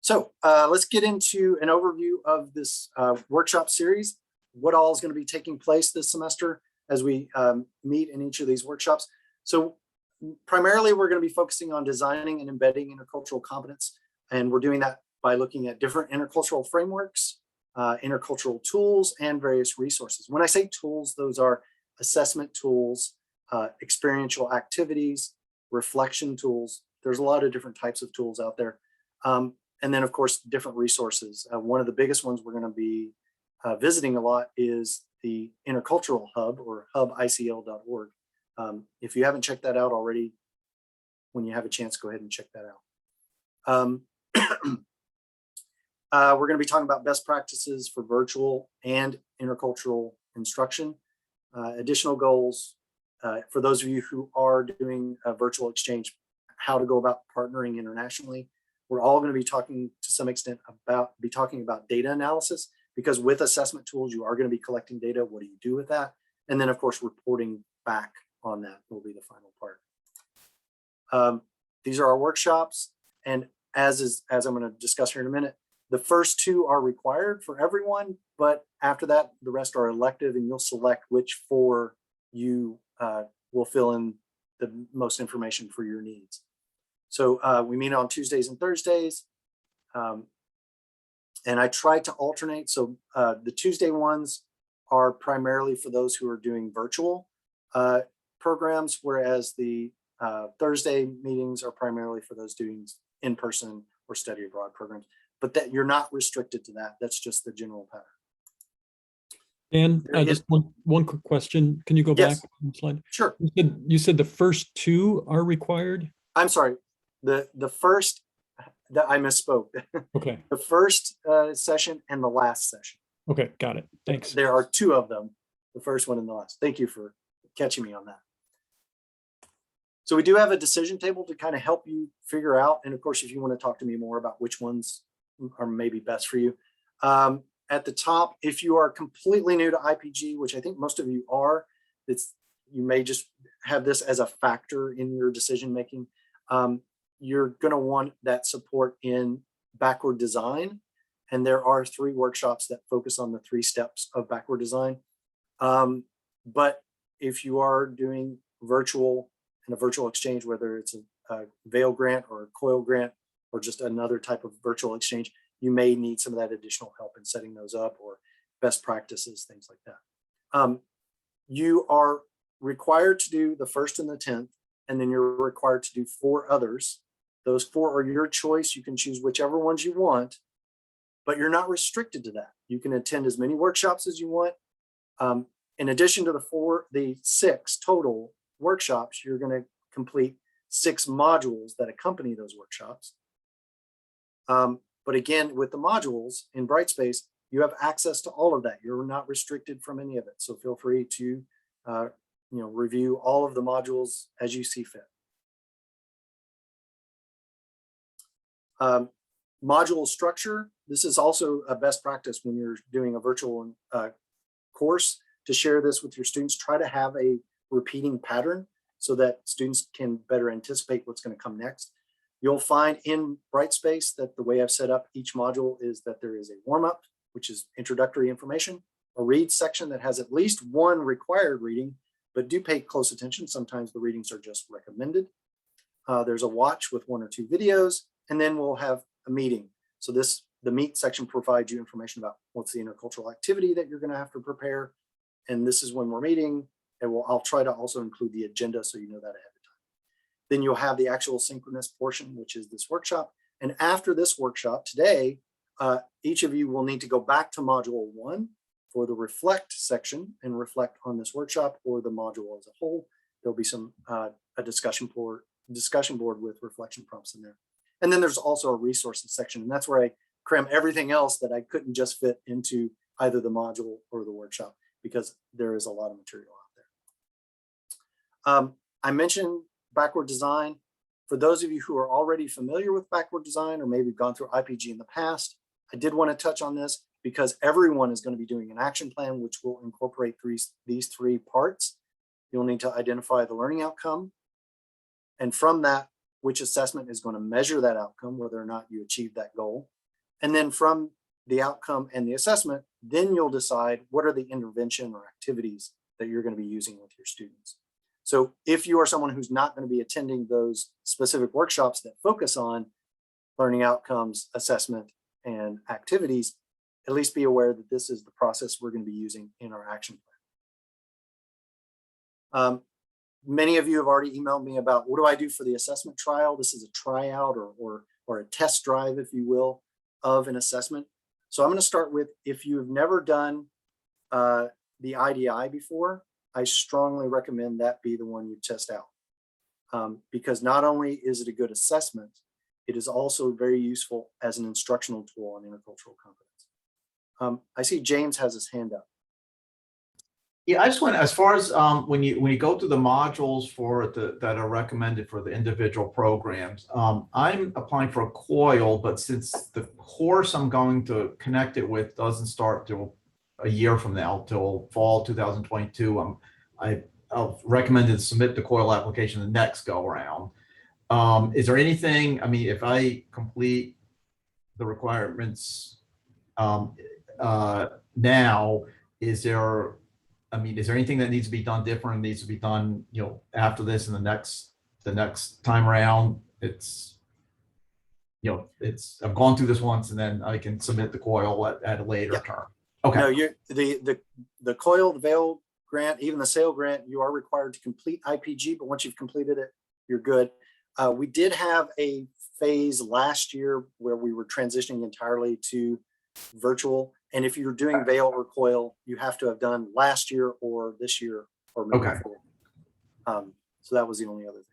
So let's get into an overview of this workshop series, what all is going to be taking place this semester as we meet in each of these workshops. So primarily, we're going to be focusing on designing and embedding intercultural competence. And we're doing that by looking at different intercultural frameworks, intercultural tools, and various resources. When I say tools, those are assessment tools, experiential activities, reflection tools. There's a lot of different types of tools out there. And then, of course, different resources. One of the biggest ones we're going to be visiting a lot is the Intercultural Hub, or hubicl.org. If you haven't checked that out already, when you have a chance, go ahead and check that out. We're going to be talking about best practices for virtual and intercultural instruction, additional goals for those of you who are doing a virtual exchange, how to go about partnering internationally. We're all going to be talking to some extent about data analysis, because with assessment tools, you are going to be collecting data. What do you do with that? And then, of course, reporting back on that will be the final part. These are our workshops. And as I'm going to discuss here in a minute, the first two are required for everyone, but after that, the rest are elective, and you'll select which four you will fill in the most information for your needs. So we meet on Tuesdays and Thursdays. And I try to alternate. So the Tuesday ones are primarily for those who are doing virtual programs, whereas the Thursday meetings are primarily for those doing in-person or study abroad programs. But that you're not restricted to that. That's just the general pattern. Dan, just one quick question. Can you go back one slide? Sure. You said the first two are required? I'm sorry. The first, I misspoke. Okay. The first session and the last session. Okay, got it. Thanks. There are two of them, the first one and the last. Thank you for catching me on that. So we do have a decision table to kind of help you figure out. And of course, if you want to talk to me more about which ones are maybe best for you. At the top, if you are completely new to IPG, which I think most of you are, you may just have this as a factor in your decision making. You're going to want that support in backward design. And there are 3 workshops that focus on the 3 steps of backward design. But if you are doing virtual and a virtual exchange, whether it's a Vail grant or a COIL grant or just another type of virtual exchange, you may need some of that additional help in setting those up, or best practices, things like that. You are required to do the 1st and the 10th, and then you're required to do 4 others. Those 4 are your choice. You can choose whichever ones you want, but you're not restricted to that. You can attend as many workshops as you want. In addition to the 6 total workshops, you're going to complete 6 modules that accompany those workshops. But again, with the modules in Brightspace, you have access to all of that. You're not restricted from any of it. So feel free to review all of the modules as you see fit. Module structure. This is also a best practice when you're doing a virtual course, to share this with your students. Try to have a repeating pattern so that students can better anticipate what's going to come next. You'll find in Brightspace that the way I've set up each module is that there is a warm-up, which is introductory information, a read section that has at least 1 required reading, but do pay close attention. Sometimes the readings are just recommended. There's a watch with 1 or 2 videos, and then we'll have a meeting. So the meet section provides you information about what's the intercultural activity that you're going to have to prepare. And this is when we're meeting. And I'll try to also include the agenda so you know that ahead of time. Then you'll have the actual synchronous portion, which is this workshop. And after this workshop today, each of you will need to go back to module 1 for the reflect section and reflect on this workshop or the module as a whole. There'll be some a discussion board with reflection prompts in there. And then there's also a resources section, and that's where I cram everything else that I couldn't just fit into either the module or the workshop, because there is a lot of material out there. I mentioned backward design. For those of you who are already familiar with backward design or maybe gone through IPG in the past, I did want to touch on this because everyone is going to be doing an action plan, which will incorporate these 3 parts. You'll need to identify the learning outcome. And from that, which assessment is going to measure that outcome, whether or not you achieve that goal. And then from the outcome and the assessment, then you'll decide what are the intervention or activities that you're going to be using with your students. So if you are someone who's not going to be attending those specific workshops that focus on learning outcomes, assessment, and activities, at least be aware that this is the process we're going to be using in our action plan. Many of you have already emailed me about what do I do for the assessment trial. This is a tryout or a test drive, if you will, of an assessment. So I'm going to start with, if you've never done the IDI before, I strongly recommend that be the one you test out, because not only is it a good assessment, it is also very useful as an instructional tool on intercultural competence. I see James has his hand up. Yeah, I just want, as far as when you go through the modules that are recommended for the individual programs, I'm applying for a COIL, but since the course I'm going to connect it with doesn't start till a year from now, till fall 2022, I'll recommend to submit the COIL application the next go around. Is there anything, I mean, if I complete the requirements now, is there anything that needs to be done different, needs to be done, after this and the next time around? I've gone through this once and then I can submit the COIL at a later term. Okay. No, the COIL, the VAIL grant, even the SAIL grant, you are required to complete IPG, but once you've completed it, you're good. We did have a phase last year where we were transitioning entirely to virtual. And if you're doing VAIL or COIL, you have to have done last year or this year or moving forward. So that was the only other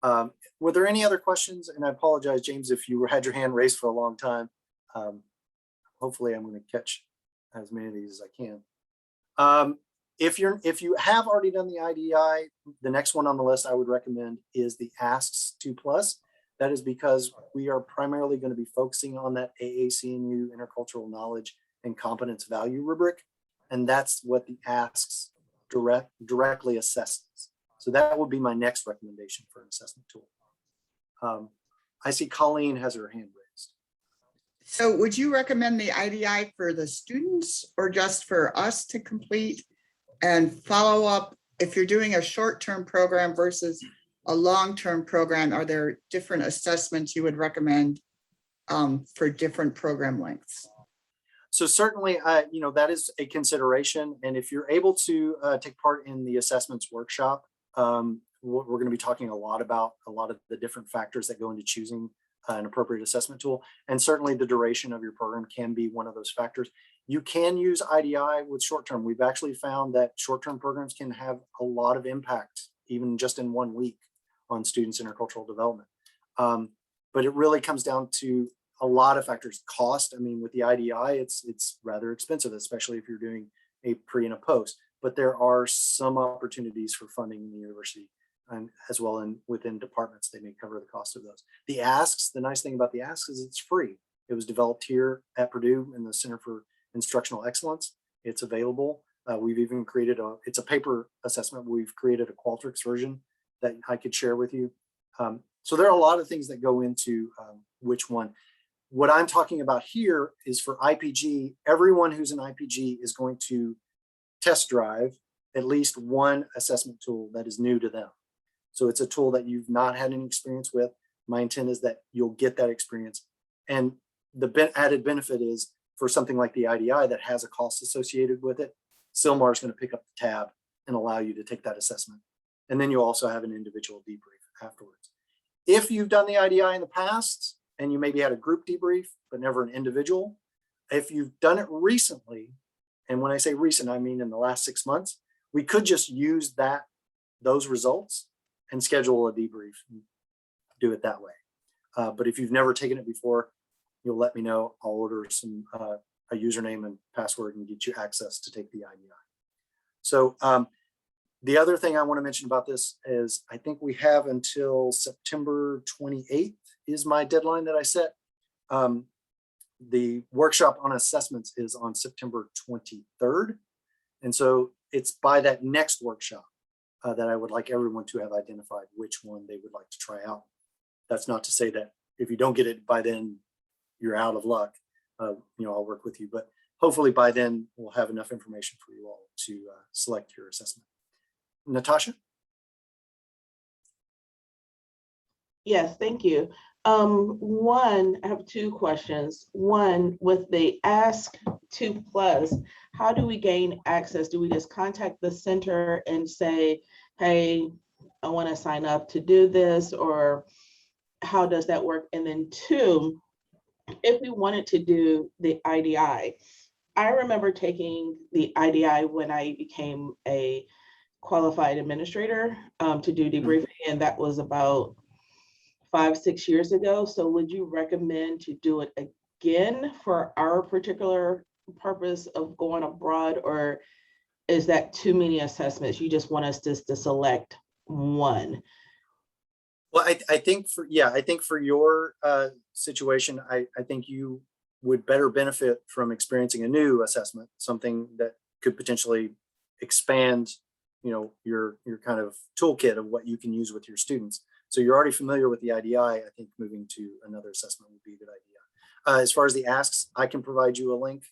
thing. Were there any other questions? And I apologize, James, if you had your hand raised for a long time. Hopefully I'm going to catch as many of these as I can. If you have already done the IDI, the next one on the list I would recommend is the ASKS 2+. That is because we are primarily going to be focusing on that AAC&U intercultural knowledge and competence value rubric. And that's what the ASKS directly assesses. So that would be my next recommendation for an assessment tool. I see Colleen has her hand raised. So would you recommend the IDI for the students or just for us to complete and follow up? If you're doing a short-term program versus a long-term program, are there different assessments you would recommend for different program lengths? So certainly, that is a consideration. And if you're able to take part in the assessments workshop, we're going to be talking a lot about a lot of the different factors that go into choosing an appropriate assessment tool. And certainly the duration of your program can be one of those factors. You can use IDI with short-term. We've actually found that short-term programs can have a lot of impact, even just in 1 week, on students' intercultural development. But it really comes down to a lot of factors. Cost, I mean, with the IDI, it's rather expensive, especially if you're doing a pre and a post. But there are some opportunities for funding in the university, and as well within departments, they may cover the cost of those. The ASKS, the nice thing about the ASKS is it's free. It was developed here at Purdue in the Center for Instructional Excellence. It's available. We've even created it's a paper assessment. We've created a Qualtrics version that I could share with you. So there are a lot of things that go into which one. What I'm talking about here is for IPG, everyone who's an IPG is going to test drive at least one assessment tool that is new to them. So it's a tool that you've not had any experience with. My intent is that you'll get that experience. And the added benefit is for something like the IDI that has a cost associated with it, Silmar is going to pick up the tab and allow you to take that assessment. And then you'll also have an individual debrief afterwards. If you've done the IDI in the past and you maybe had a group debrief, but never an individual, if you've done it recently, and when I say recent, I mean in the last 6 months, we could just use those results and schedule a debrief and do it that way. But if you've never taken it before, you'll let me know. I'll order a username and password and get you access to take the IDI. So the other thing I want to mention about this is I think we have until September 28th is my deadline that I set. The workshop on assessments is on September 23rd. And so it's by that next workshop that I would like everyone to have identified which one they would like to try out. That's not to say that if you don't get it by then, you're out of luck. I'll work with you, but hopefully by then we'll have enough information for you all to select your assessment. Natasha? Yes, thank you. One, I have two questions. One, with the Ask 2+, how do we gain access? Do we just contact the center and say, hey, I want to sign up to do this, or how does that work? And then two, if we wanted to do the IDI, I remember taking the IDI when I became a qualified administrator to do debriefing, and that was about 5-6 years ago. So would you recommend to do it again for our particular purpose of going abroad, or is that too many assessments? You just want us to select one? Well, I think for your situation, I think you would better benefit from experiencing a new assessment, something that could potentially expand, your kind of toolkit of what you can use with your students. So you're already familiar with the IDI. I think moving to another assessment would be a good idea. As far as the asks, I can provide you a link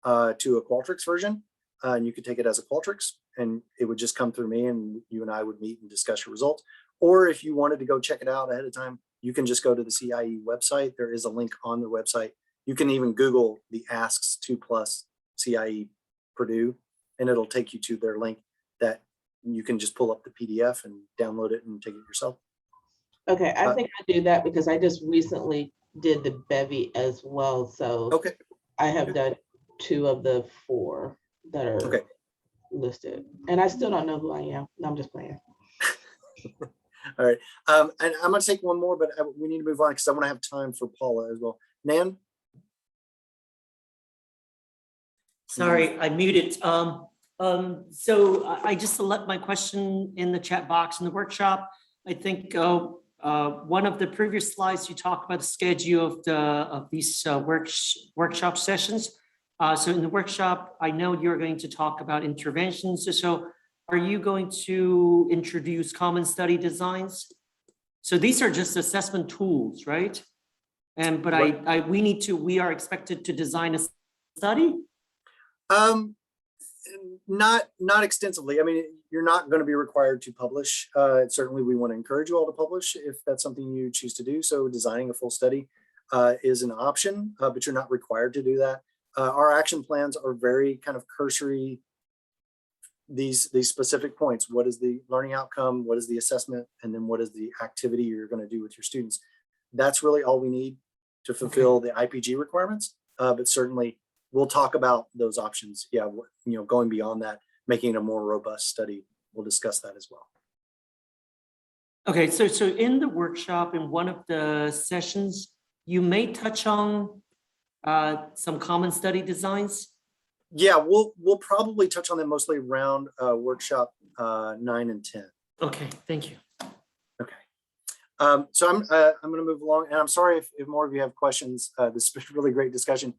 to a Qualtrics version, and you could take it as a Qualtrics, and it would just come through me, and you and I would meet and discuss your results. Or if you wanted to go check it out ahead of time, you can just go to the CIE website. There is a link on the website. You can even Google the Asks 2+ CIE Purdue, and it'll take you to their link that you can just pull up the PDF and download it and take it yourself. Okay, I think I do that because I just recently did the bevy as well. So okay, I have done 2 of the 4 that are listed, and I still don't know who I am. No, I'm just playing. All right, and I'm going to take one more, but we need to move on because I want to have time for Paula as well. Nan? Sorry, I muted. So I just select my question in the chat box in the workshop. I think one of the previous slides you talked about the schedule of these workshop sessions. So in the workshop, I know you're going to talk about interventions. So are you going to introduce common study designs? So these are just assessment tools, right? But we are expected to design a study? Not extensively. I mean, you're not going to be required to publish. Certainly, we want to encourage you all to publish if that's something you choose to do. So designing a full study is an option, but you're not required to do that. Our action plans are very kind of cursory. These specific points. What is the learning outcome? What is the assessment? And then what is the activity you're going to do with your students? That's really all we need to fulfill the IPG requirements. But certainly, we'll talk about those options. Yeah, going beyond that, making it a more robust study. We'll discuss that as well. Okay, so in the workshop, in one of the sessions, you may touch on some common study designs. Yeah, we'll probably touch on them mostly around workshop 9 and 10. Okay, thank you. Okay, so I'm going to move along, and I'm sorry if more of you have questions. This is a really great discussion,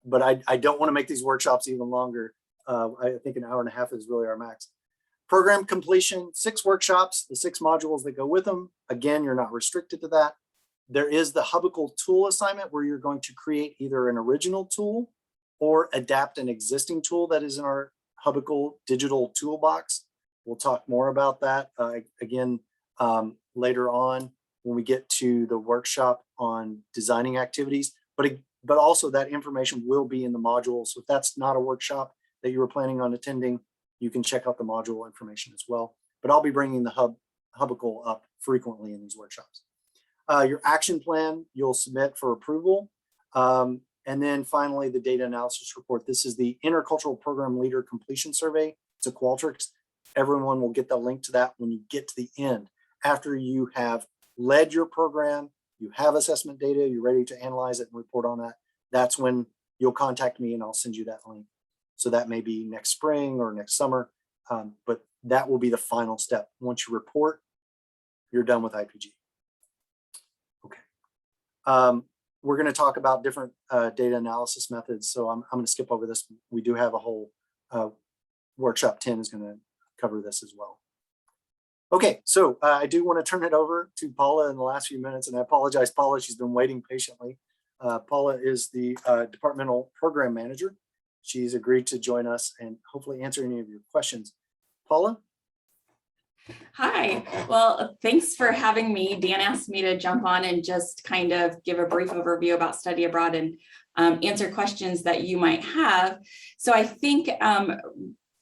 but I don't want to make these workshops even longer. I think an hour and a half is really our max. Program completion, 6 workshops, the 6 modules that go with them. Again, you're not restricted to that. There is the Hubble tool assignment where you're going to create either an original tool or adapt an existing tool that is in our Hubble digital toolbox. We'll talk more about that. Again, later on when we get to the workshop on designing activities, but also that information will be in the module. So if that's not a workshop that you were planning on attending, you can check out the module information as well. But I'll be bringing the Hubicle up frequently in these workshops. Your action plan you'll submit for approval. And then finally, the data analysis report. This is the Intercultural Program Leader Completion Survey. It's a Qualtrics. Everyone will get the link to that when you get to the end. After you have led your program, you have assessment data, you're ready to analyze it and report on that. That's when you'll contact me and I'll send you that link. So that may be next spring or next summer, but that will be the final step. Once you report, you're done with IPG. Okay. We're going to talk about different data analysis methods. So I'm going to skip over this. We do have a whole workshop 10 is going to cover this as well. Okay, so I do want to turn it over to Paula in the last few minutes, and I apologize, Paula, she's been waiting patiently. Paula is the departmental program manager. She's agreed to join us and hopefully answer any of your questions. Paula? Hi, well, thanks for having me. Dan asked me to jump on and just kind of give a brief overview about study abroad and answer questions that you might have. So I think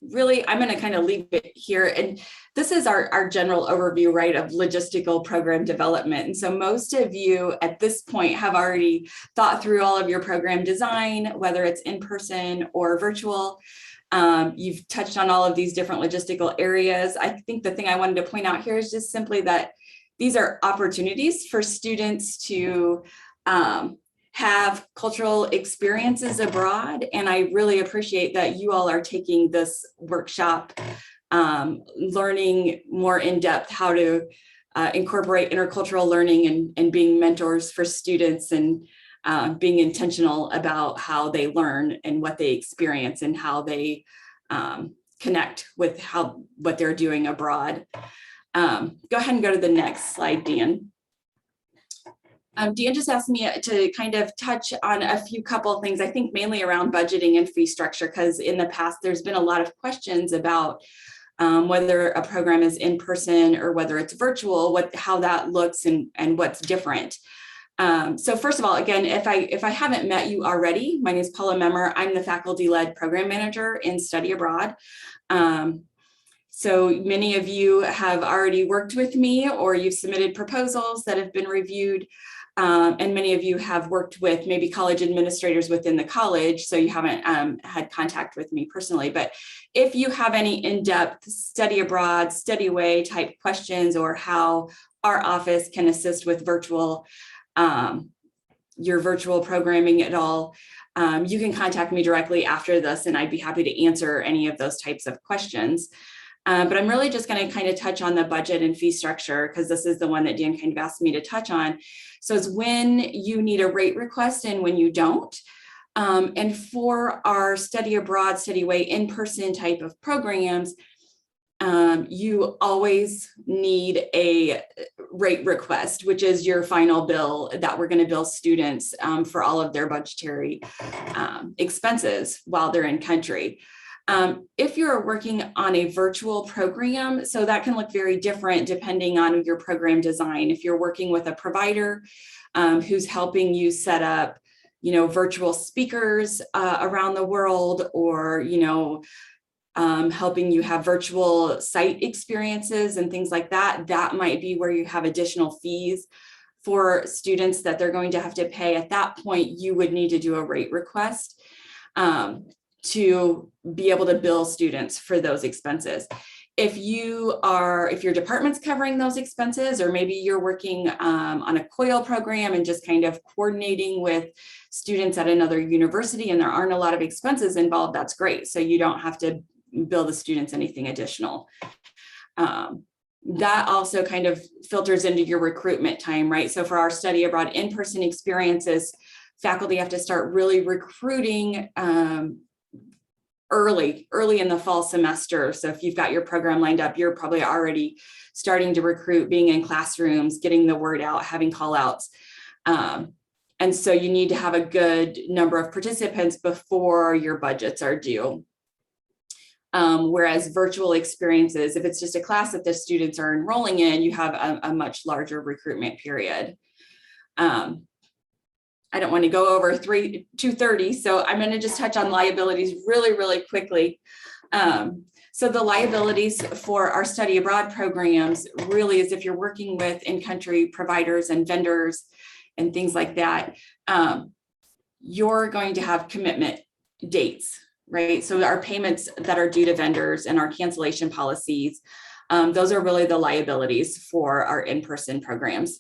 really, I'm going to kind of leave it here. And this is our general overview, right, of logistical program development. And so most of you at this point have already thought through all of your program design, whether it's in person or virtual. You've touched on all of these different logistical areas. I think the thing I wanted to point out here is just simply that these are opportunities for students to have cultural experiences abroad. And I really appreciate that you all are taking this workshop, learning more in depth how to incorporate intercultural learning and being mentors for students and being intentional about how they learn and what they experience and how they connect with what they're doing abroad. Go ahead and go to the next slide, Dan. Dan just asked me to kind of touch on a couple of things, I think mainly around budgeting and fee structure, because in the past there's been a lot of questions about whether a program is in person or whether it's virtual, how that looks and what's different. So first of all, again, if I haven't met you already, my name is Paula Memmer. I'm the faculty-led program manager in Study Abroad. So many of you have already worked with me or you've submitted proposals that have been reviewed. And many of you have worked with maybe college administrators within the college, so you haven't had contact with me personally. But if you have any in-depth study abroad, study away type questions, or how our office can assist with your virtual programming at all, you can contact me directly after this, and I'd be happy to answer any of those types of questions. But I'm really just going to kind of touch on the budget and fee structure, because this is the one that Dan kind of asked me to touch on. So it's when you need a rate request and when you don't. And for our study abroad, study away, in-person type of programs, you always need a rate request, which is your final bill that we're going to bill students for all of their budgetary expenses while they're in country. If you're working on a virtual program, so that can look very different depending on your program design. If you're working with a provider who's helping you set up, virtual speakers around the world, or, helping you have virtual site experiences and things like that, that might be where you have additional fees for students that they're going to have to pay. At that point, you would need to do a rate request to be able to bill students for those expenses. If your department's covering those expenses, or maybe you're working on a COIL program and just kind of coordinating with students at another university and there aren't a lot of expenses involved, that's great. So you don't have to bill the students anything additional. That also kind of filters into your recruitment time, right? So for our study abroad in-person experiences, faculty have to start really recruiting early in the fall semester. So if you've got your program lined up, you're probably already starting to recruit, being in classrooms, getting the word out, having call outs. And so you need to have a good number of participants before your budgets are due. Whereas virtual experiences, if it's just a class that the students are enrolling in, you have a much larger recruitment period. I don't want to go over 2:30, so I'm going to just touch on liabilities really, really quickly. So the liabilities for our study abroad programs really is if you're working with in-country providers and vendors and things like that, you're going to have commitment dates, right? So our payments that are due to vendors and our cancellation policies, those are really the liabilities for our in-person programs.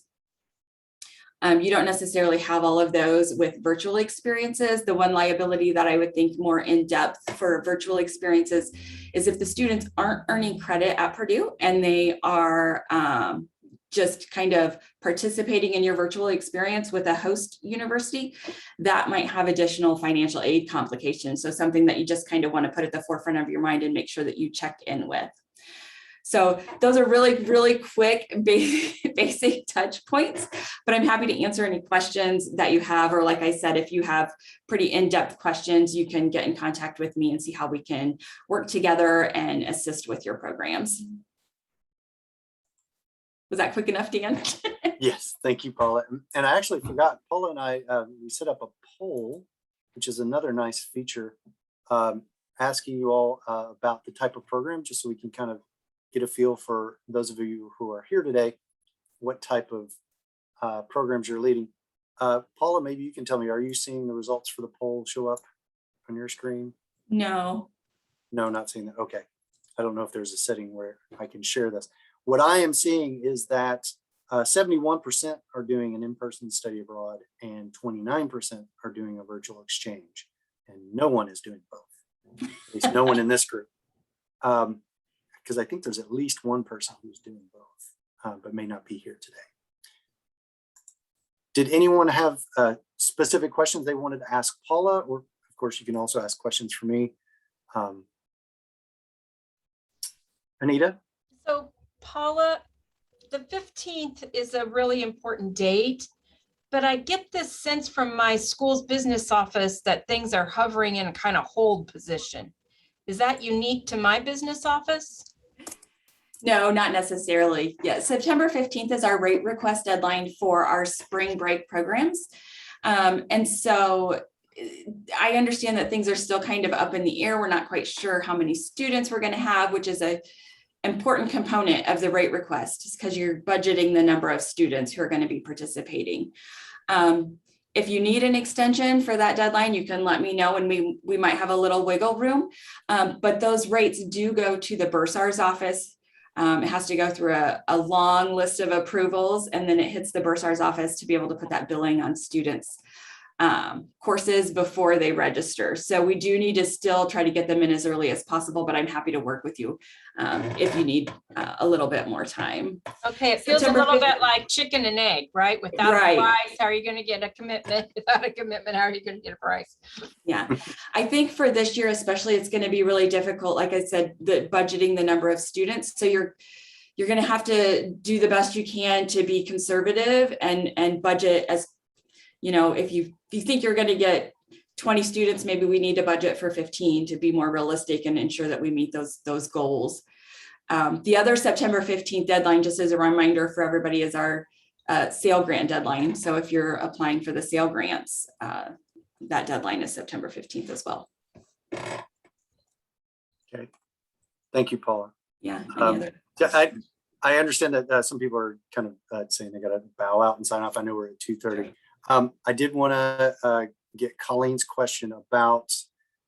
You don't necessarily have all of those with virtual experiences. The one liability that I would think more in depth for virtual experiences is if the students aren't earning credit at Purdue and they are just kind of participating in your virtual experience with a host university, that might have additional financial aid complications. So something that you just kind of want to put at the forefront of your mind and make sure that you check in with. So those are really, really quick, basic touch points, but I'm happy to answer any questions that you have, or like I said, if you have pretty in-depth questions, you can get in contact with me and see how we can work together and assist with your programs. Was that quick enough, Dan? Yes, thank you, Paula. And I actually forgot, Paula and I, we set up a poll, which is another nice feature, asking you all about the type of program, just so we can kind of get a feel for those of you who are here today, what type of programs you're leading. Paula, maybe you can tell me, are you seeing the results for the poll show up on your screen? No. No, not seeing that. Okay. I don't know if there's a setting where I can share this. What I am seeing is that 71% are doing an in-person study abroad and 29% are doing a virtual exchange. And no one is doing both, at least no one in this group. Because I think there's at least one person who's doing both, but may not be here today. Did anyone have specific questions they wanted to ask Paula? Or of course, you can also ask questions for me. Anita? So Paula, the 15th is a really important date, but I get this sense from my school's business office that things are hovering in a kind of hold position. Is that unique to my business office? No, not necessarily. Yeah, September 15th is our rate request deadline for our spring break programs. And so I understand that things are still kind of up in the air. We're not quite sure how many students we're going to have, which is an important component of the rate request, because you're budgeting the number of students who are going to be participating. If you need an extension for that deadline, you can let me know, and we might have a little wiggle room. But those rates do go to the bursar's office. It has to go through a long list of approvals, and then it hits the bursar's office to be able to put that billing on students' courses before they register. So we do need to still try to get them in as early as possible, but I'm happy to work with you if you need a little bit more time. Okay, it feels September a little 15th. bit like chicken and egg, right? Without Right. a price, how are you going to get a commitment? Without a commitment, how are you going to get a price? Yeah, I think for this year especially, it's going to be really difficult. Like I said, the budgeting the number of students. So you're going to have to do the best you can to be conservative and budget as, you know, if you think you're going to get 20 students, maybe we need to budget for 15 to be more realistic and ensure that we meet those goals. The other September 15th deadline, just as a reminder for everybody, is our SAIL grant deadline. So if you're applying for the SAIL grants, that deadline is September 15th as well. Okay. Thank you, Paula. Yeah. I understand that some people are kind of saying they got to bow out and sign off. I know we're at 2:30. I did want to get Colleen's question about,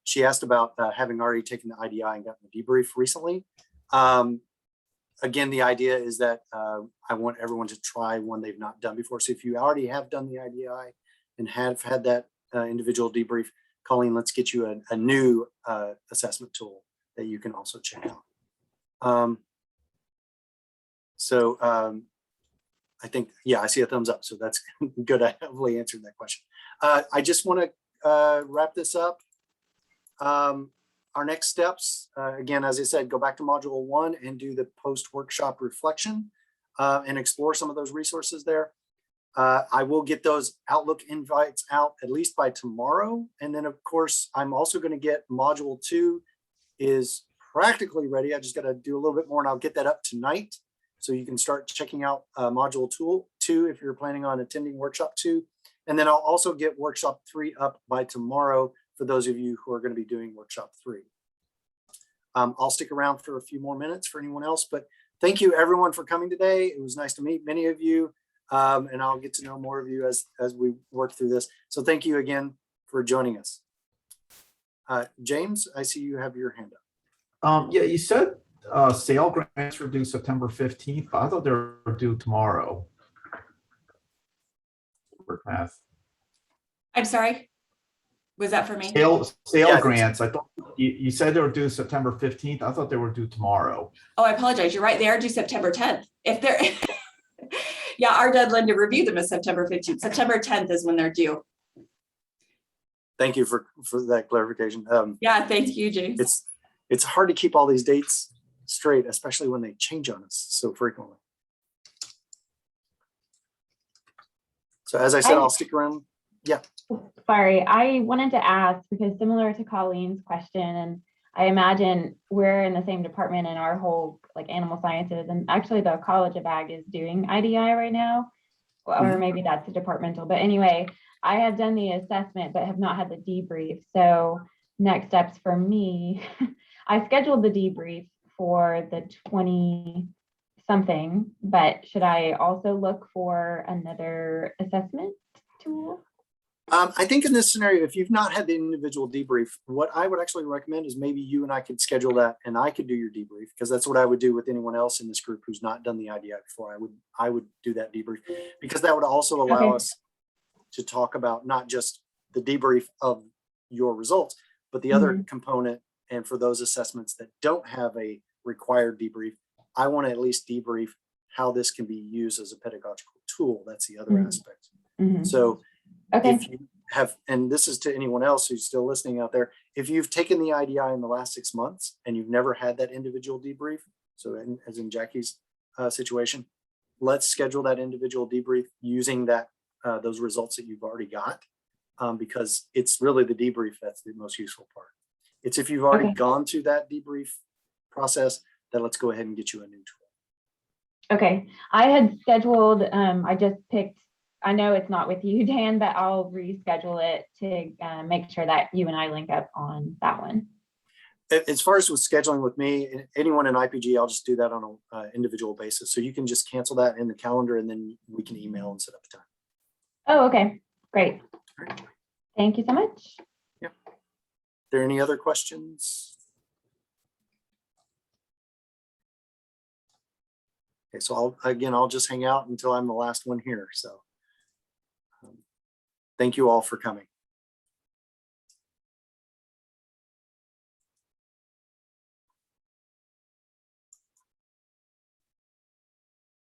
she asked about having already taken the IDI and gotten the debrief recently. Again, the idea is that I want everyone to try one they've not done before. So if you already have done the IDI and have had that individual debrief, Colleen, let's get you a new assessment tool that you can also check out. I think, yeah, I see a thumbs up. So that's good. I hopefully answered that question. I just want to wrap this up. Our next steps, again, as I said, go back to module 1 and do the post-workshop reflection and explore some of those resources there. I will get those Outlook invites out at least by tomorrow. And then of course, I'm also going to get module 2 is practically ready. I just got to do a little bit more and I'll get that up tonight. So you can start checking out module 2 if you're planning on attending workshop 2. And then I'll also get workshop 3 up by tomorrow for those of you who are going to be doing workshop 3. I'll stick around for a few more minutes for anyone else, but thank you everyone for coming today. It was nice to meet many of you, and I'll get to know more of you as we work through this. So thank you again for joining us. James, I see you have your hand up. Yeah, you said sale grants were due September 15th, but I thought they were due tomorrow. I'm sorry. Was that for me? Sale Yeah, grants. I thought you said they were due September 15th. I thought they were due tomorrow. Oh, I apologize. You're right. They are due September 10th. If they're, yeah, our deadline to review them is September 15th. September 10th is when they're due. Thank you for that clarification. Yeah, thank you, James. It's hard to keep all these dates straight, especially when they change on us so frequently. So as I said, I'll stick around. Yeah. Sorry, I wanted to ask because similar to Colleen's question, and I imagine we're in the same department in our whole like animal sciences, and actually the College of Ag is doing IDI right now, or maybe that's a departmental. But anyway, I have done the assessment but have not had the debrief. So next steps for me, I scheduled the debrief for the 20 something, but should I also look for another assessment tool? I think in this scenario, if you've not had the individual debrief, what I would actually recommend is maybe you and I could schedule that and I could do your debrief, because that's what I would do with anyone else in this group who's not done the IDI before. I would do that debrief, because that would also allow us to talk about not just the debrief of your results, but the other component. And for those assessments that don't have a required debrief, I want to at least debrief how this can be used as a pedagogical tool. That's the other aspect. So if you have, and this is to anyone else who's still listening out there, if you've taken the IDI in the last 6 months and you've never had that individual debrief, so as in Jackie's situation, let's schedule that individual debrief using that those results that you've already got, because it's really the debrief that's the most useful part. It's if you've already gone through that debrief process, then let's go ahead and get you a new tool. Okay, I had scheduled, I just picked, I know it's not with you, Dan, but I'll reschedule it to make sure that you and I link up on that one. As far as with scheduling with me, anyone in IPG, I'll just do that on an individual basis. So you can just cancel that in the calendar and then we can email and set up a time. Oh, okay, great. Thank you so much. Yeah. Are there any other questions? Okay, so I'll just hang out until I'm the last one here. So thank you all for coming.